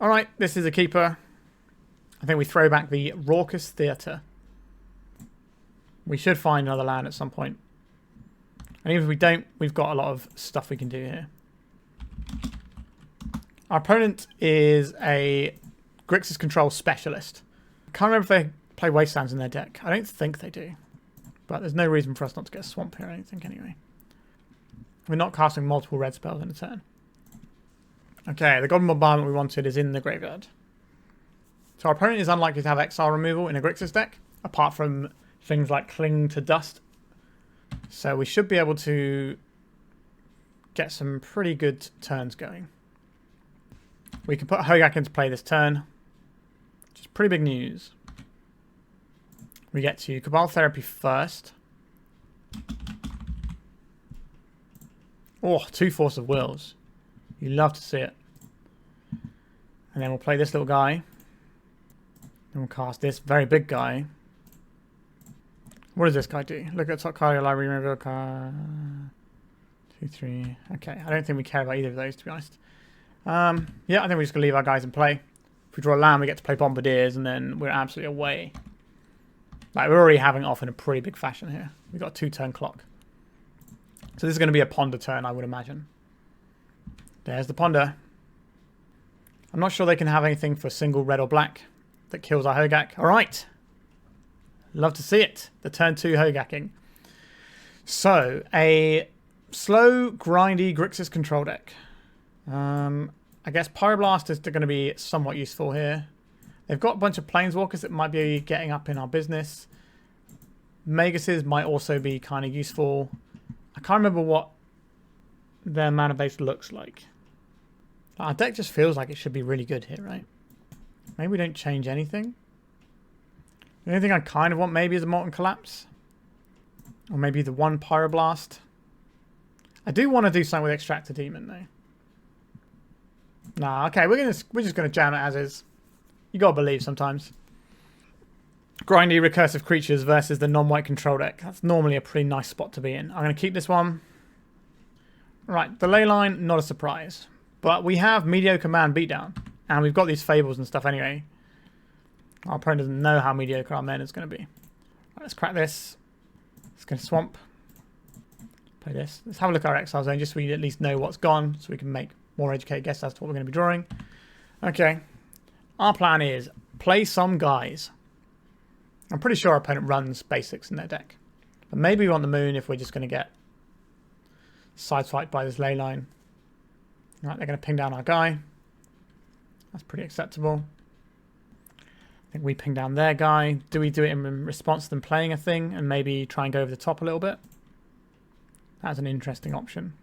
Alright, this is a keeper. I think we throw back the Raucous Theater. We should find another land at some point. And even if we don't, we've got a lot of stuff we can do here. Our opponent is a Grixis Control Specialist. I can't remember if they play Wastelands in their deck. I don't think they do. But there's no reason for us not to get a Swamp here, I don't think, anyway. We're not casting multiple red spells in a turn. Okay, the Goblin Bombardment we wanted is in the graveyard. So our opponent is unlikely to have exile removal in a Grixis deck, apart from things like Cling to Dust. So we should be able to get some pretty good turns going. We can put Hogaak into play this turn, which is pretty big news. We get to Cabal Therapy first. Oh, 2 Force of Wills. You love to see it. And then we'll play this little guy. Then we'll cast this very big guy. What does this guy do? Look at top card of your library, remove a card. 2, 3. Okay, I don't think we care about either of those, to be honest. Yeah, I think we're just going to leave our guys in play. If we draw a land, we get to play Bombardiers, and then we're absolutely away. Like, we're already having it off in a pretty big fashion here. We've got a 2-turn clock. So this is going to be a Ponder turn, I would imagine. There's the Ponder. I'm not sure they can have anything for single red or black that kills our Hogaak. Alright. Love to see it. The turn 2 Hogaaking. So, a slow, grindy Grixis control deck. I guess Pyroblast is going to be somewhat useful here. They've got a bunch of Planeswalkers that might be getting up in our business. Maguses might also be kind of useful. I can't remember what their mana base looks like. Our deck just feels like it should be really good here, right? Maybe we don't change anything. The only thing I kind of want maybe is a Molten Collapse. Or maybe the 1 Pyroblast. I do want to do something with Extractor Demon, though. Nah, okay, we're just gonna jam it as is. You gotta believe sometimes. Grindy recursive creatures versus the non-white control deck. That's normally a pretty nice spot to be in. I'm gonna keep this one. Right, the ley line, not a surprise. But we have mediocre man beatdown. And we've got these Fables and stuff anyway. Our opponent doesn't know how mediocre our men is going to be. Right, let's crack this. Let's go to Swamp. Play this. Let's have a look at our Exile Zone just so we at least know what's gone, so we can make more educated guesses as to what we're going to be drawing. Okay. Our plan is play some guys. I'm pretty sure our opponent runs basics in their deck. But maybe we want the Moon if we're just going to get sideswiped by this ley line. Right, they're going to ping down our guy. That's pretty acceptable. I think we ping down their guy. Do we do it in response to them playing a thing and maybe try and go over the top a little bit? That's an interesting option.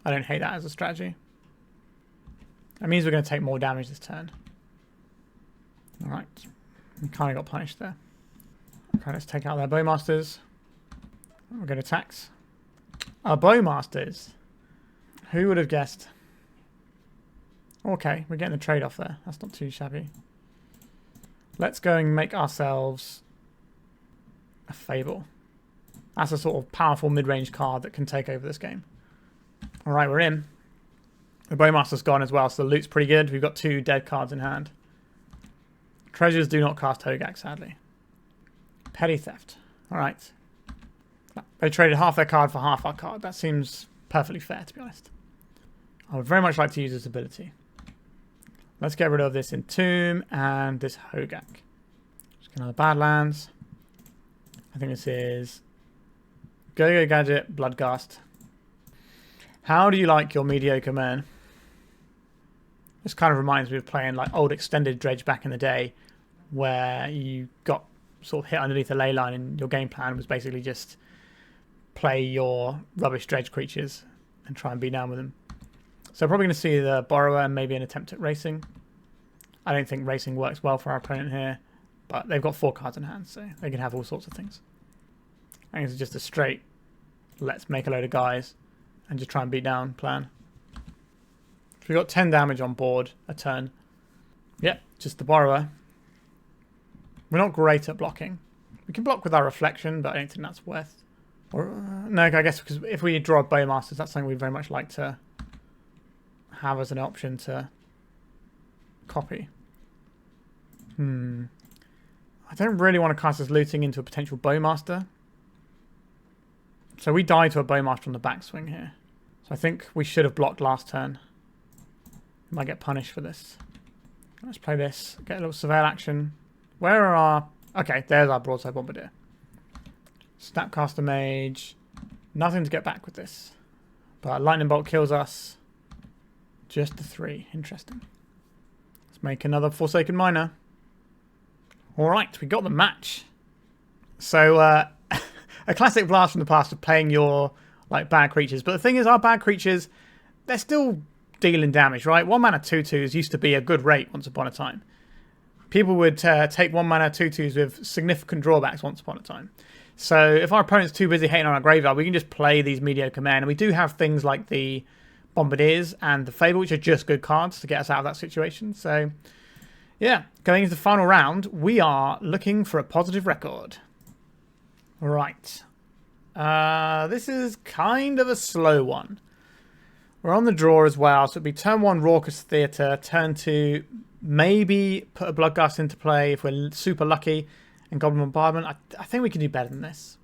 I don't hate that as a strategy. That means we're going to take more damage this turn. Alright. We kind of got punished there. Okay, let's take out their Bowmasters. We're going to attacks. Our Bowmasters. Who would have guessed? Okay, we're getting the trade-off there. That's not too shabby. Let's go and make ourselves a Fable. That's a sort of powerful mid-range card that can take over this game. Alright, we're in. The Bowmaster's gone as well, so the loot's pretty good. We've got 2 dead cards in hand. Treasures do not cast Hogaak, sadly. Petty Theft. Alright. They traded half their card for half our card. That seems perfectly fair, to be honest. I would very much like to use this ability. Let's get rid of this Entomb and this Hogaak. Just get another Badlands. I think this is Go-Go Gadget, Bloodghast. How do you like your mediocre man? This kind of reminds me of playing like old extended Dredge back in the day, where you got sort of hit underneath a ley line and your game plan was basically just play your rubbish Dredge creatures and try and beat down with them. So probably going to see the Borrower and maybe an attempt at Racing. I don't think Racing works well for our opponent here, but they've got 4 cards in hand, so they can have all sorts of things. I think it's just a straight, let's make a load of guys and just try and beat down plan. So we've got 10 damage on board a turn. Yep, just the Borrower. We're not great at blocking. We can block with our Reflection, but I don't think that's worth. Or, no, I guess because if we draw Bowmasters, that's something we'd very much like to have as an option to copy. I don't really want to cast this Looting into a potential Bowmaster. So we die to a Bowmaster on the backswing here. So I think we should have blocked last turn. We might get punished for this. Let's play this. Get a little Surveil action. Where are our... Okay, there's our Broadside Bombardier. Snapcaster Mage. Nothing to get back with this. But Lightning Bolt kills us. Just the 3. Interesting. Let's make another Forsaken Miner. Alright, we got the match. So, a classic blast from the past of playing your like bad creatures. But the thing is, our bad creatures, they're still dealing damage, right? 1 mana 2/2s used to be a good rate once upon a time. People would take 1 mana 2/2s with significant drawbacks once upon a time. So if our opponent's too busy hating on our graveyard, we can just play these mediocre men. And we do have things like the Bombardiers and the Fable, which are just good cards to get us out of that situation. So, yeah, going into the final round, we are looking for a positive record. Right. This is kind of a slow one. We're on the draw as well, so it'd be turn 1 Raucous Theater, turn 2 maybe put a Bloodghast into play if we're super lucky, and Goblin Bombardment. I think we can do better than this.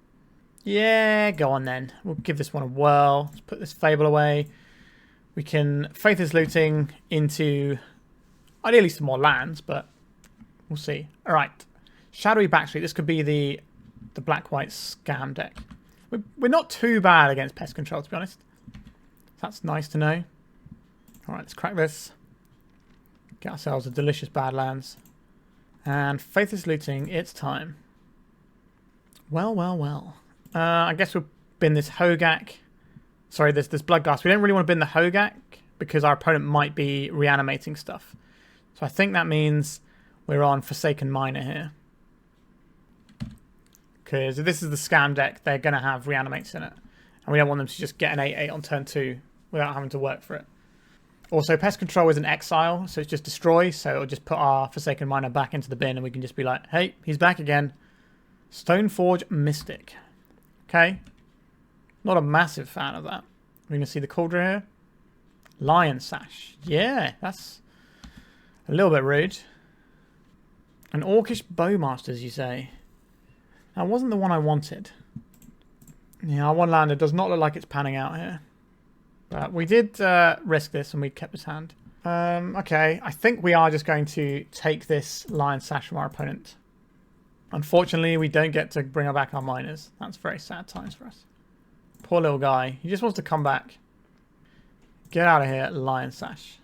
Yeah, go on then. We'll give this one a whirl. Let's put this Fable away. We can Faithless Looting into ideally some more lands, but we'll see. All right, Shadowy Backstreet. This could be the black-white scam deck. We're not too bad against pest control, to be honest. That's nice to know. All right, let's crack this. Get ourselves a delicious Badlands. And Faithless Looting, it's time. Well, well, well. I guess we'll bin this Hogaak. Sorry, this Bloodghast. We don't really want to bin the Hogaak because our opponent might be reanimating stuff. So I think that means we're on Forsaken Mire here. Because if this is the scam deck, they're going to have reanimates in it. And we don't want them to just get an 8/8 on turn 2 without having to work for it. Also, Pest Control is an exile, so it's just destroy. So it'll just put our Forsaken Mire back into the bin and we can just be like, hey, he's back again. Stoneforge Mystic. Okay. Not a massive fan of that. We're going to see the Cauldron here. Lion Sash. Yeah, that's a little bit rude. An Orcish Bowmasters, you say? That wasn't the one I wanted. Yeah, our one lander does not look like it's panning out here. But we did risk this and we kept his hand. Okay, I think we are just going to take this Lion Sash from our opponent. Unfortunately, we don't get to bring back our miners. That's very sad times for us. Poor little guy. He just wants to come back. Get out of here, Lion Sash.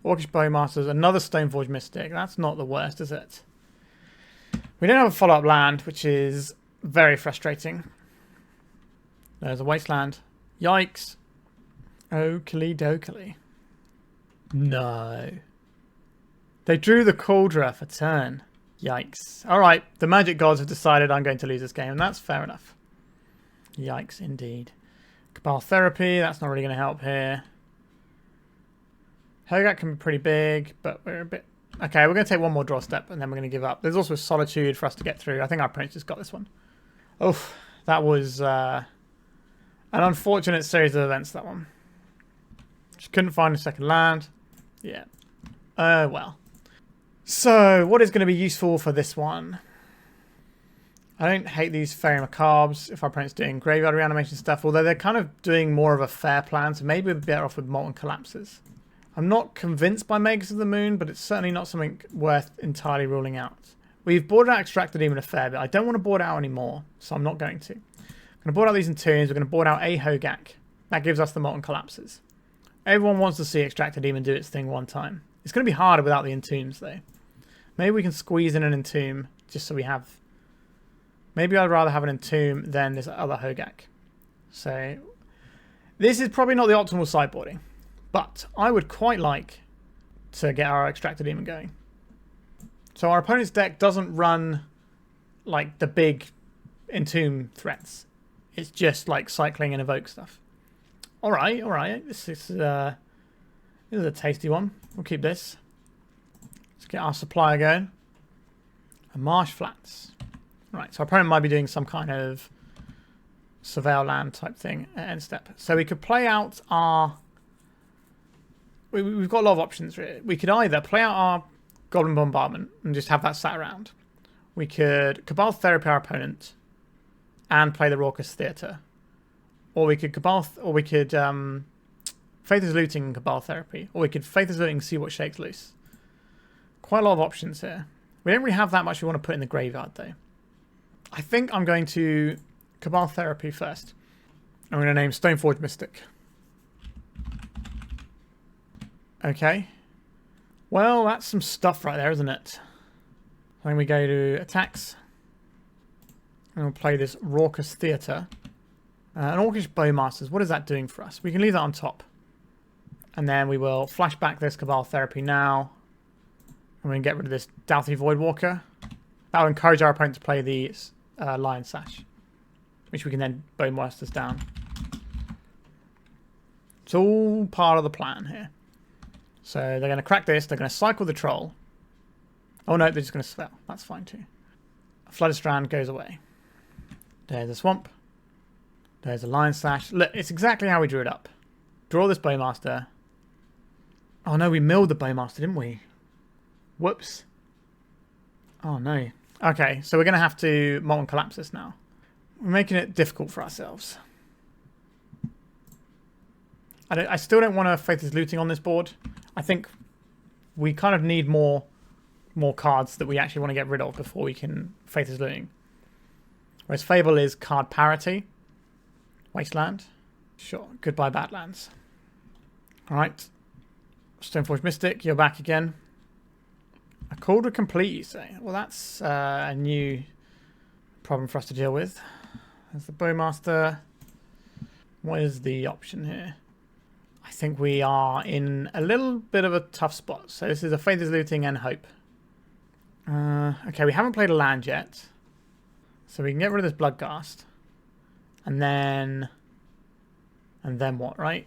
Orcish Bowmasters, another Stoneforge Mystic. That's not the worst, is it? We don't have a follow-up land, which is very frustrating. There's a wasteland. Yikes. Oakley dokley. No. They drew the Cauldra for turn. Yikes. Alright, the Magic Gods have decided I'm going to lose this game, and that's fair enough. Yikes, indeed. Cabal Therapy, that's not really going to help here. Hogaak can be pretty big, but we're a bit... Okay, we're going to take one more draw step, and then we're going to give up. There's also a Solitude for us to get through. I think our opponent just got this one. Oof, that was an unfortunate series of events, that one. Just couldn't find a second land. Yeah. Well. So, what is going to be useful for this one? I don't hate these Faerie Macabres if our opponent's doing graveyard reanimation stuff, although they're kind of doing more of a fair plan, so maybe we're better off with Molten Collapses. I'm not convinced by Magus of the Moon, but it's certainly not something worth entirely ruling out. We've boarded out Extractor Demon a fair bit. I don't want to board it out anymore, so I'm not going to. I'm going to board out these Entombs. We're going to board out a Hogaak. That gives us the Molten Collapses. Everyone wants to see Extractor Demon do its thing one time. It's going to be harder without the Entombs, though. Maybe we can squeeze in an Entomb just so we have... Maybe I'd rather have an Entomb than this other Hogaak. So, this is probably not the optimal sideboarding. But I would quite like to get our Extractor Demon going. So our opponent's deck doesn't run like the big Entomb threats. It's just like cycling and evoke stuff. Alright, alright. This is a tasty one. We'll keep this. Let's get our supplier going. A Marsh Flats. Right, so our opponent might be doing some kind of surveil land type thing at end step. So we could play out our... We've got a lot of options really. We could either play out our Goblin Bombardment and just have that sat around. We could Cabal Therapy our opponent and play the Raucous Theater. Or we could Faithless Looting and Cabal Therapy. Or we could Faithless Looting and see what shakes loose. Quite a lot of options here. We don't really have that much we want to put in the graveyard though. I think I'm going to Cabal Therapy first. I'm going to name Stoneforge Mystic. Okay. Well, that's some stuff right there, isn't it? Then we go to attacks. And we'll play this Raucous Theater. An Orcish Bowmasters. What is that doing for us? We can leave that on top. And then we will flash back this Cabal Therapy now. And we can get rid of this Dauthi Voidwalker. That will encourage our opponent to play the Lion Sash. Which we can then Bowmasters down. It's all part of the plan here. So they're going to crack this. They're going to cycle the Troll. Oh no, they're just going to spell. That's fine too. Flooded Strand goes away. There's a Swamp. There's a Lion Sash. Look, it's exactly how we drew it up. Draw this Bowmaster. Oh no, we milled the Bowmaster, didn't we? Whoops. Oh no. Okay, so we're going to have to Molten Collapse this now. We're making it difficult for ourselves. I still don't want to Faithless Looting on this board. I think we kind of need more cards that we actually want to get rid of before we can Faithless Looting. Whereas Fable is card parity. Wasteland. Sure. Goodbye, Badlands. Alright. Stoneforge Mystic, you're back again. A Cauldra Complete, you say? Well, that's a new problem for us to deal with. There's the Bowmaster. What is the option here? I think we are in a little bit of a tough spot. So this is a Faithless Looting and Hope. Okay, we haven't played a land yet. So we can get rid of this Bloodghast. And then what, right?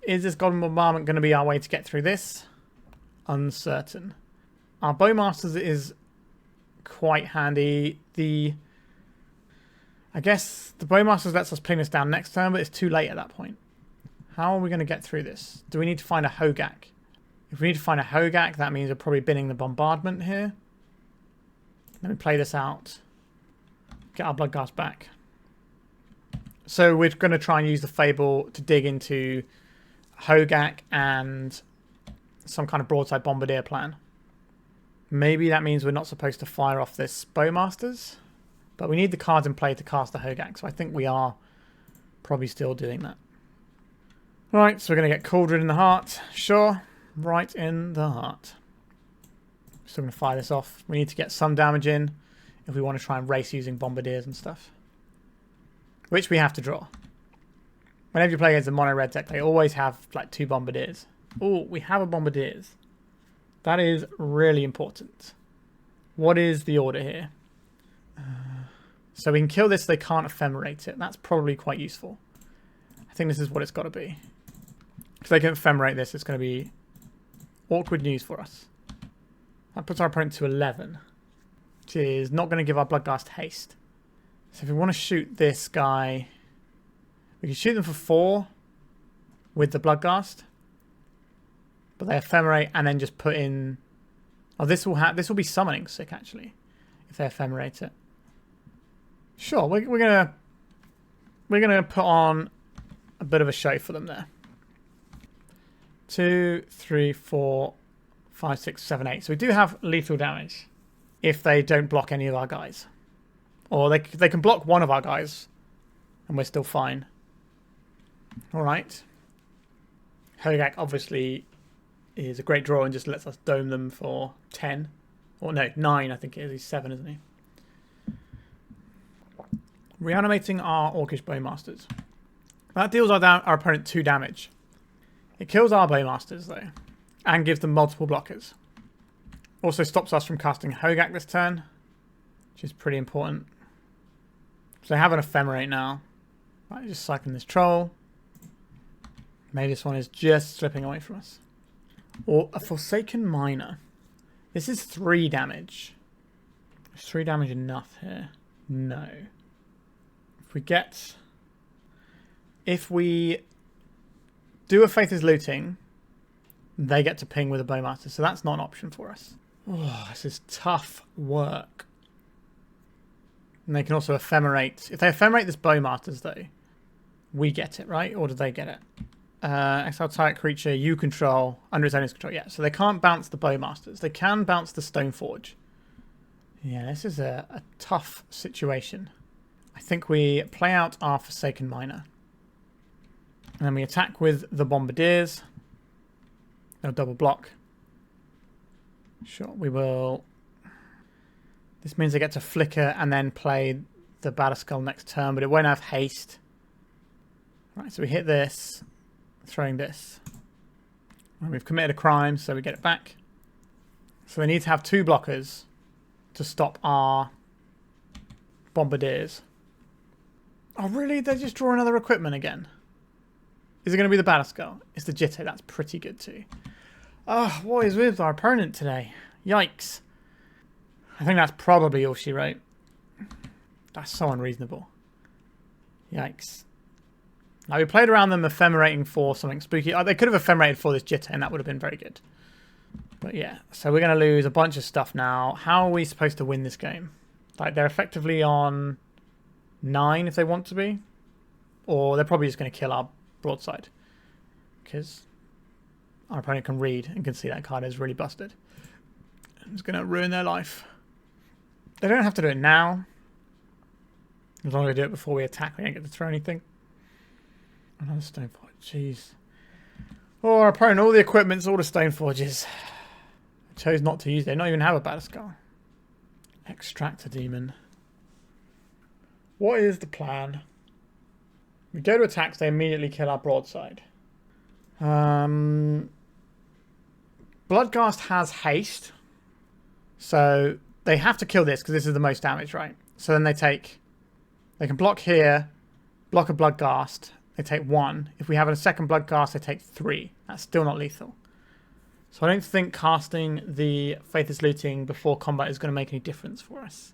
Is this Goblin Bombardment going to be our way to get through this? Uncertain. Our Bowmasters is quite handy. I guess the Bowmasters lets us ping this down next turn, but it's too late at that point. How are we going to get through this? Do we need to find a Hogaak? If we need to find a Hogaak, that means we're probably binning the bombardment here. Let me play this out. Get our Bloodghast back. So we're going to try and use the Fable to dig into Hogaak and some kind of Broadside Bombardier plan. Maybe that means we're not supposed to fire off this Bowmasters. But we need the cards in play to cast the Hogaak. So I think we are probably still doing that. Right, so we're going to get Cauldron in the heart. Sure. Right in the heart. Still going to fire this off. We need to get some damage in if we want to try and race using Bombardiers and stuff. Which we have to draw. Whenever you play against a mono-red deck, they always have like 2 Bombardiers. Oh, we have a Bombardiers. That is really important. What is the order here? So we can kill this, they can't ephemerate it. That's probably quite useful. I think this is what it's got to be. If they can ephemerate this, it's going to be awkward news for us. That puts our opponent to 11. Which is not going to give our Bloodghast haste. So if we want to shoot this guy, we can shoot them for 4 with the Bloodghast. But they ephemerate and then just put in... Oh, this will be summoning sick, actually. If they ephemerate it. Sure, we're gonna put on a bit of a show for them there. 2, 3, 4, 5, 6, 7, 8. So we do have lethal damage if they don't block any of our guys. Or they can block one of our guys and we're still fine. Alright. Hogaak obviously is a great draw and just lets us dome them for 10. Or no, 9 I think it is. He's 7, isn't he? Reanimating our Orcish Bowmasters. That deals our opponent 2 damage. It kills our Bowmasters though. And gives them multiple blockers. Also stops us from casting Hogaak this turn. Which is pretty important. So they have an Ephemerate now. Right, just cycling this Troll. Maybe this one is just slipping away from us. Or a Forsaken Miner. This is 3 damage. Is 3 damage enough here? No. If we do a Faithless Looting, they get to ping with a Bowmaster, so that's not an option for us. Oh, this is tough work. And they can also ephemerate. If they ephemerate this Bowmasters, though, we get it, right? Or do they get it? Exile target creature you control under its owner's control. Yeah, so they can't bounce the Bowmasters. They can bounce the Stoneforge. Yeah, this is a tough situation. I think we play out our Forsaken Miner. And then we attack with the Bombardiers. They'll double block. Sure, we will... This means they get to flicker and then play the Batterskull next turn, but it won't have haste. Right, so we hit this, throwing this. And we've committed a crime, so we get it back. So they need to have 2 blockers to stop our Bombardiers. Oh, really? They just draw another equipment again? Is it going to be the Batterskull? It's the Jitte. That's pretty good too. Oh, what is with our opponent today? Yikes. I think that's probably all she wrote. That's so unreasonable. Yikes. Now, we played around them ephemerating for something spooky. Oh, they could have ephemerated for this Jitte, and that would have been very good. But yeah, so we're going to lose a bunch of stuff now. How are we supposed to win this game? Like, they're effectively on 9 if they want to be. Or they're probably just going to kill our Broadside. Because our opponent can read and can see that card is really busted. It's going to ruin their life. They don't have to do it now. As long as they do it before we attack, we don't get to throw anything. Another Stoneforge, jeez. Oh, our opponent, all the equipment's all the Stoneforges. I chose not to use it. They don't even have a Batterskull. Extractor Demon. What is the plan? We go to attack, they immediately kill our Broadside. Bloodghast has haste. So they have to kill this because this is the most damage, right? So then they can block here, block a Bloodghast. They take 1. If we have a second Bloodghast, they take 3. That's still not lethal. So I don't think casting the Faithless Looting before combat is going to make any difference for us.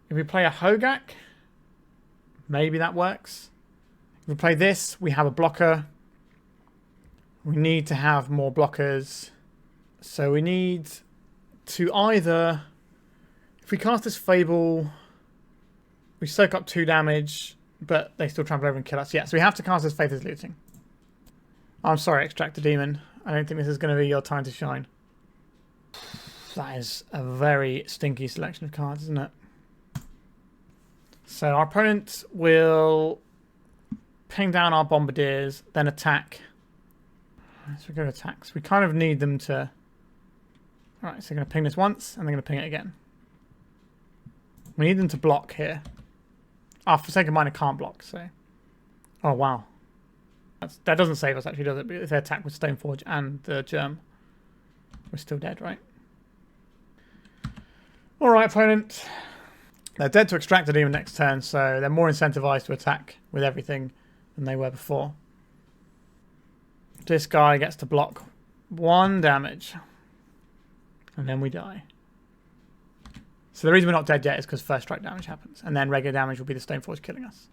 If we play a Hogaak, maybe that works. If we play this, we have a blocker. We need to have more blockers. So we need to either... If we cast this Fable, we soak up 2 damage, but they still trample over and kill us. Yeah, so we have to cast this Faithless Looting. I'm sorry, Extractor Demon. I don't think this is going to be your time to shine. That is a very stinky selection of cards, isn't it? So our opponent will ping down our Bombardiers, then attack. So we go to attacks. We kind of need them to... Alright, so they're going to ping this once, and they're going to ping it again. We need them to block here. Ah, Forsaken Miner can't block, so... Oh, wow. That doesn't save us, actually, does it? If they attack with Stoneforge and the Germ, we're still dead, right? Alright, opponent. They're dead to Extractor Demon next turn, so they're more incentivized to attack with everything than they were before. This guy gets to block 1 damage. And then we die. So the reason we're not dead yet is because first strike damage happens. And then regular damage will be the Stoneforge killing us.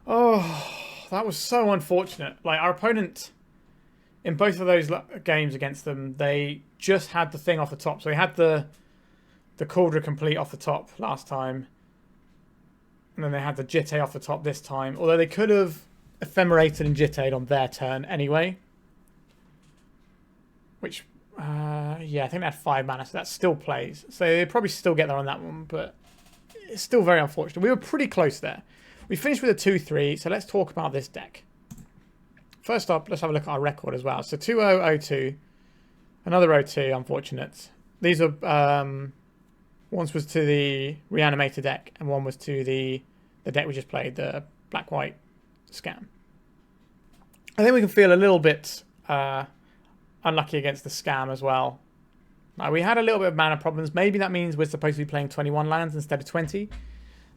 Oh, that was so unfortunate. Like, our opponent, in both of those games against them, they just had the thing off the top. So they had the Cauldron complete off the top last time. And then they had the Jitte off the top this time. Although they could have ephemerated and Jitte'd on their turn anyway. Which... yeah, I think they had 5 mana, so that still plays. So they probably still get there on that one, but it's still very unfortunate. We were pretty close there. We finished with a 2-3, so let's talk about this deck. First up, let's have a look at our record as well. So 2-0-0-2, another 0-2, unfortunate. These are, one was to the Reanimator deck, and one was to the deck we just played, the Black-White Scam. I think we can feel a little bit... unlucky against the Scam as well. Now, we had a little bit of mana problems. Maybe that means we're supposed to be playing 21 lands instead of 20.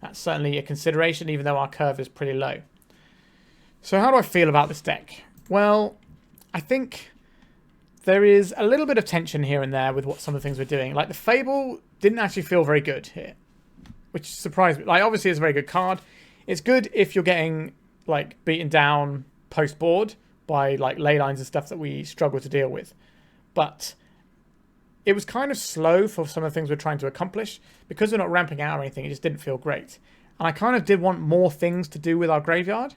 That's certainly a consideration, even though our curve is pretty low. So how do I feel about this deck? Well, I think there is a little bit of tension here and there with what some of the things we're doing. Like, the Fable didn't actually feel very good here, which surprised me. Like, obviously, it's a very good card. It's good if you're getting, like, beaten down post-board by like ley lines and stuff that we struggle to deal with. But it was kind of slow for some of the things we're trying to accomplish. Because we're not ramping out or anything, it just didn't feel great. And I kind of did want more things to do with our graveyard.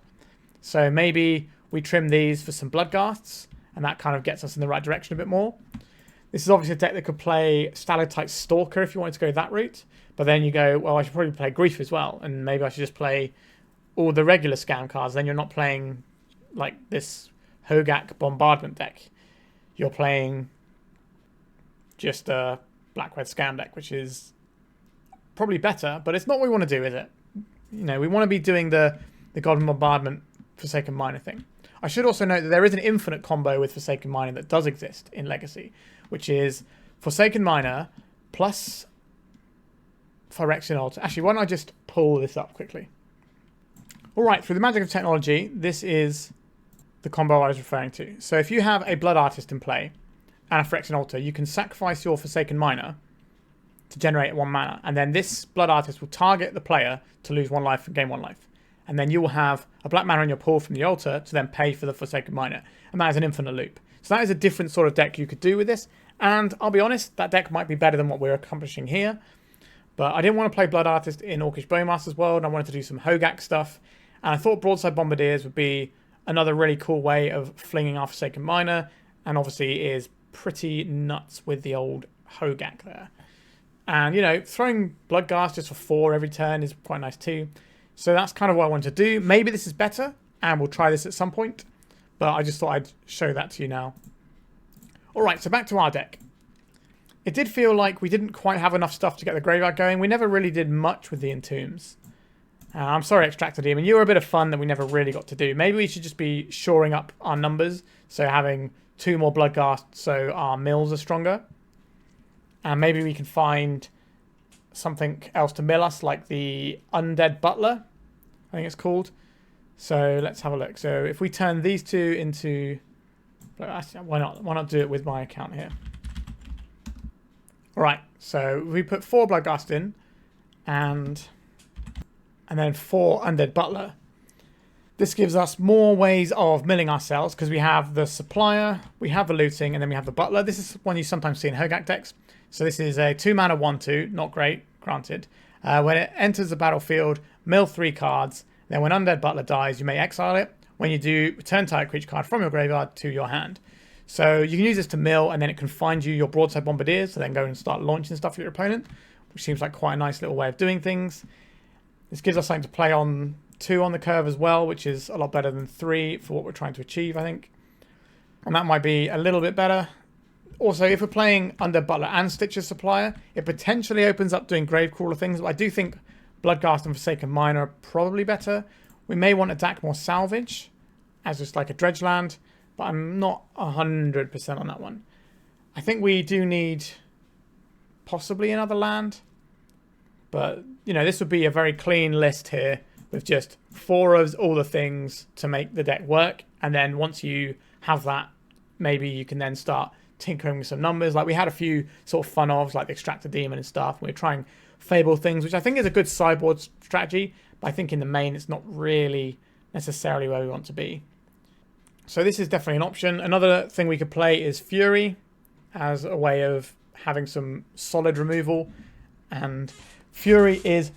So maybe we trim these for some Bloodghasts, and that kind of gets us in the right direction a bit more. This is obviously a deck that could play Stalactite Stalker if you wanted to go that route. But then you go, well, I should probably play Grief as well. And maybe I should just play all the regular Scam cards. Then you're not playing like this Hogaak Bombardment deck. You're playing just a Black Red Scam deck, which is probably better, but it's not what we want to do, is it? You know, we want to be doing the Goblin Bombardment Forsaken Miner thing. I should also note that there is an infinite combo with Forsaken Miner that does exist in Legacy, which is Forsaken Miner plus Phyrexian Altar. Actually, why don't I just pull this up quickly? Alright, through the magic of technology, this is the combo I was referring to. So if you have a Blood Artist in play and a Phyrexian Altar, you can sacrifice your Forsaken Miner to generate 1 mana, and then this Blood Artist will target the player to lose 1 life and gain 1 life. And then you will have a black mana in your pool from the altar to then pay for the Forsaken Miner. And that is an infinite loop. So that is a different sort of deck you could do with this. And I'll be honest, that deck might be better than what we're accomplishing here. But I didn't want to play Blood Artist in Orcish Bowmasters world. I wanted to do some Hogaak stuff. And I thought Broadside Bombardiers would be another really cool way of flinging our Forsaken Miner. And obviously it is pretty nuts with the old Hogaak there. And, you know, throwing Bloodghast just for 4 every turn is quite nice too. So that's kind of what I wanted to do. Maybe this is better, and we'll try this at some point. But I just thought I'd show that to you now. Alright, so back to our deck. It did feel like we didn't quite have enough stuff to get the graveyard going. We never really did much with the Entombs. I'm sorry, Extractor Demon. You were a bit of fun that we never really got to do. Maybe we should just be shoring up our numbers. So having 2 more Bloodghast so our mills are stronger. And maybe we can find something else to mill us, like the Undead Butler, I think it's called. So let's have a look. So if we turn these 2 into... Why not? Why not do it with my account here? Alright, so we put 4 Bloodghast in, and then 4 Undead Butler. This gives us more ways of milling ourselves because we have the Supplier, we have the Looting, and then we have the Butler. This is one you sometimes see in Hogaak decks. So this is a 2-mana 1/2, not great, granted. When it enters the battlefield, mill 3 cards. Then when Undead Butler dies, you may exile it. When you do, return target creature card from your graveyard to your hand. So you can use this to mill, and then it can find you your Broadside Bombardiers, so then go and start launching stuff at your opponent, which seems like quite a nice little way of doing things. This gives us something to play on 2 on the curve as well, which is a lot better than 3 for what we're trying to achieve, I think. And that might be a little bit better. Also, if we're playing under Butler and Stitcher's Supplier, it potentially opens up doing Gravecrawler things, but I do think Bloodghast and Forsaken Mine are probably better. We may want to attack more Salvage as just like a dredge land, but I'm not 100% on that one. I think we do need possibly another land, but you know, this would be a very clean list here with just 4 of all the things to make the deck work. And then once you have that, maybe you can then start tinkering with some numbers. Like we had a few sort of fun-offs like the Extractor Demon and stuff. And we're trying Fable things, which I think is a good sideboard strategy. But I think in the main, it's not really necessarily where we want to be. So this is definitely an option. Another thing we could play is Fury as a way of having some solid removal. And Fury is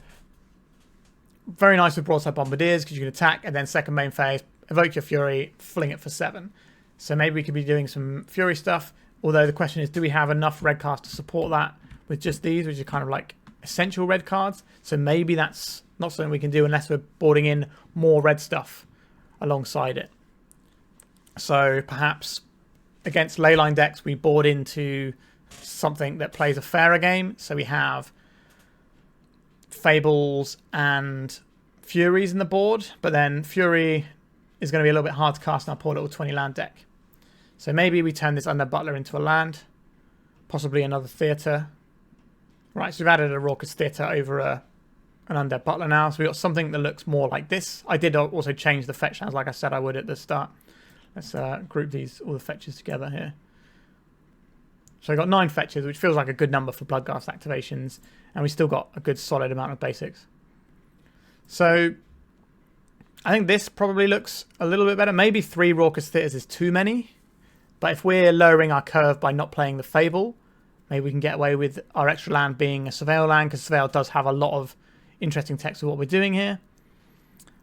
very nice with Broadside Bombardiers because you can attack and then second main phase, evoke your Fury, fling it for 7. So maybe we could be doing some Fury stuff. Although the question is, do we have enough red cards to support that with just these, which are kind of like essential red cards? So maybe that's not something we can do unless we're boarding in more red stuff alongside it. So perhaps against leyline decks, we board into something that plays a fairer game. So we have Fables and Furies in the board, but then Fury is going to be a little bit hard to cast in our poor little 20 land deck. So maybe we turn this Undead Butler into a land, possibly another theatre. Right, so we've added a Raucous Theater over an Undead Butler now, so we've got something that looks more like this. I did also change the fetch lands like I said I would at the start. Let's group all the fetches together here. So we've got 9 fetches, which feels like a good number for Bloodghast activations, and we still got a good solid amount of basics. So I think this probably looks a little bit better. Maybe 3 Raucous Theatres is too many, but if we're lowering our curve by not playing the Fable, maybe we can get away with our extra land being a Surveil land, because Surveil does have a lot of interesting text of what we're doing here.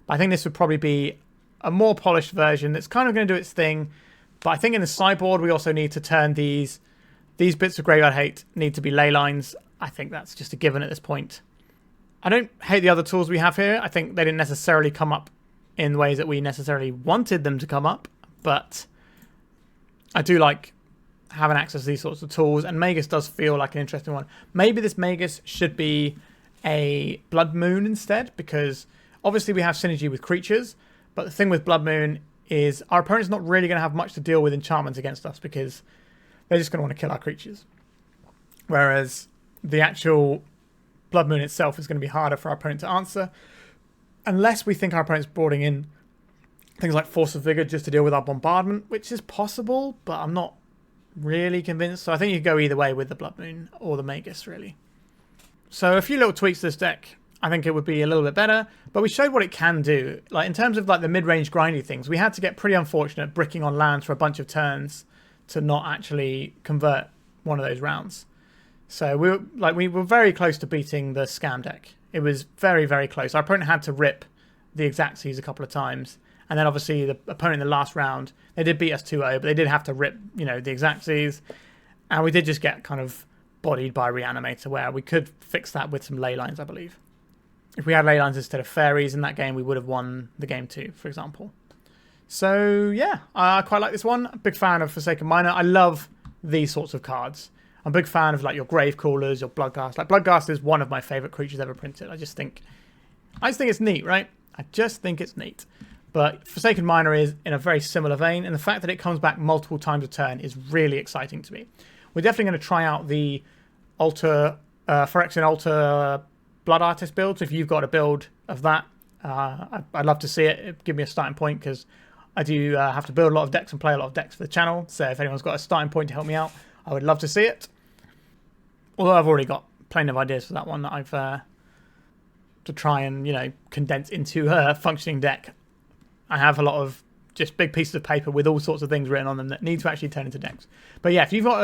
But I think this would probably be a more polished version that's kind of going to do its thing. But I think in the sideboard, we also need to turn these bits of Graveyard Hate need to be ley lines. I think that's just a given at this point. I don't hate the other tools we have here. I think they didn't necessarily come up in ways that we necessarily wanted them to come up. But I do like having access to these sorts of tools. And Magus does feel like an interesting one. Maybe this Magus should be a Blood Moon instead, because obviously we have synergy with creatures. But the thing with Blood Moon is our opponent's not really going to have much to deal with enchantments against us because they're just going to want to kill our creatures. Whereas the actual Blood Moon itself is going to be harder for our opponent to answer. Unless we think our opponent's boarding in things like Force of Vigor just to deal with our bombardment, which is possible, but I'm not really convinced. So I think you could go either way with the Blood Moon or the Magus, really. So a few little tweaks to this deck. I think it would be a little bit better, but we showed what it can do. Like in terms of like the mid-range grindy things, we had to get pretty unfortunate bricking on lands for a bunch of turns to not actually convert one of those rounds. So we were very close to beating the scam deck. It was very, very close. Our opponent had to rip the Exactsies a couple of times, and then obviously the opponent in the last round, they did beat us 2-0, but they did have to rip, the Exactsies, and we did just get kind of bodied by Reanimator, where we could fix that with some ley lines, I believe. If we had ley lines instead of fairies in that game, we would have won the game too, for example. So yeah, I quite like this one. Big fan of Forsaken Mine. I love these sorts of cards. I'm a big fan of like your Gravecrawlers, your Bloodghast. Like Bloodghast is one of my favorite creatures ever printed. I just think it's neat, right? I just think it's neat. But Forsaken Miner is in a very similar vein, and the fact that it comes back multiple times a turn is really exciting to me. We're definitely going to try out the Phyrexian Altar Blood Artist build. So if you've got a build of that, I'd love to see it. It'd give me a starting point, because I do have to build a lot of decks and play a lot of decks for the channel. So if anyone's got a starting point to help me out, I would love to see it. Although I've already got plenty of ideas for that one that I've to try and condense into a functioning deck I have a lot of just big pieces of paper with all sorts of things written on them that need to actually turn into decks. But yeah, if you've got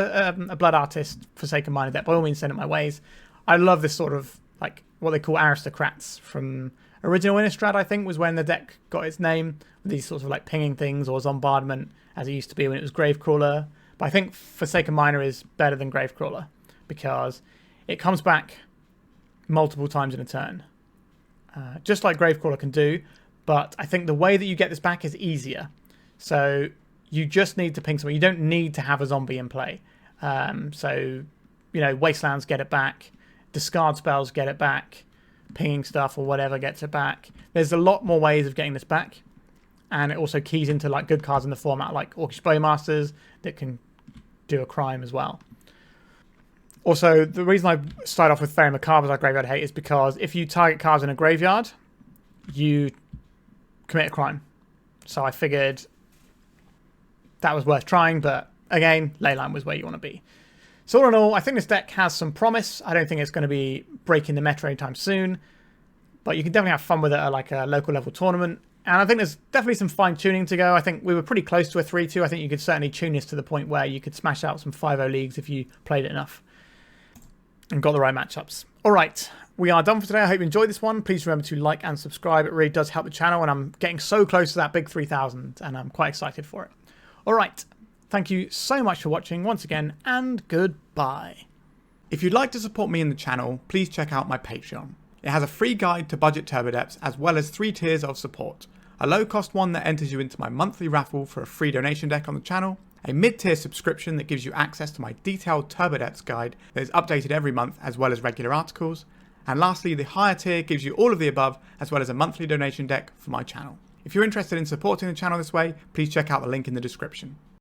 a Blood Artist Forsaken Mine deck, by all means send it my ways. I love this sort of, like, what they call aristocrats from original Innistrad, I think, was when the deck got its name. These sorts of, like, pinging things, or Zombardment, as it used to be when it was Gravecrawler. But I think Forsaken Miner is better than Gravecrawler, because it comes back multiple times in a turn. Just like Gravecrawler can do, but I think the way that you get this back is easier. So you just need to ping someone. You don't need to have a zombie in play. So, you know, Wastelands get it back. Discard spells get it back. Pinging stuff or whatever gets it back. There's a lot more ways of getting this back. And it also keys into, like, good cards in the format, like Orcish Bowmasters that can do a crime as well. Also, the reason I start off with Faerie Macabre as our graveyard hate is because if you target cards in a graveyard, you commit a crime. So I figured that was worth trying, but again, Leyline was where you want to be. So all in all, I think this deck has some promise. I don't think it's going to be breaking the meta anytime soon, but you can definitely have fun with it at like a local level tournament. And I think there's definitely some fine tuning to go. I think we were pretty close to a 3-2. I think you could certainly tune this to the point where you could smash out some 5-0 leagues if you played it enough and got the right matchups. All right, we are done for today. I hope you enjoyed this one. Please remember to like and subscribe. It really does help the channel, and I'm getting so close to that big 3,000, and I'm quite excited for it. All right, thank you so much for watching once again, and goodbye. If you'd like to support me in the channel, please check out my Patreon. It has a free guide to budget turbo depths, as well as 3 tiers of support. A low-cost one that enters you into my monthly raffle for a free donation deck on the channel, a mid-tier subscription that gives you access to my detailed turbo depths guide that is updated every month, as well as regular articles, and lastly, the higher tier gives you all of the above, as well as a monthly donation deck for my channel. If you're interested in supporting the channel this way, please check out the link in the description.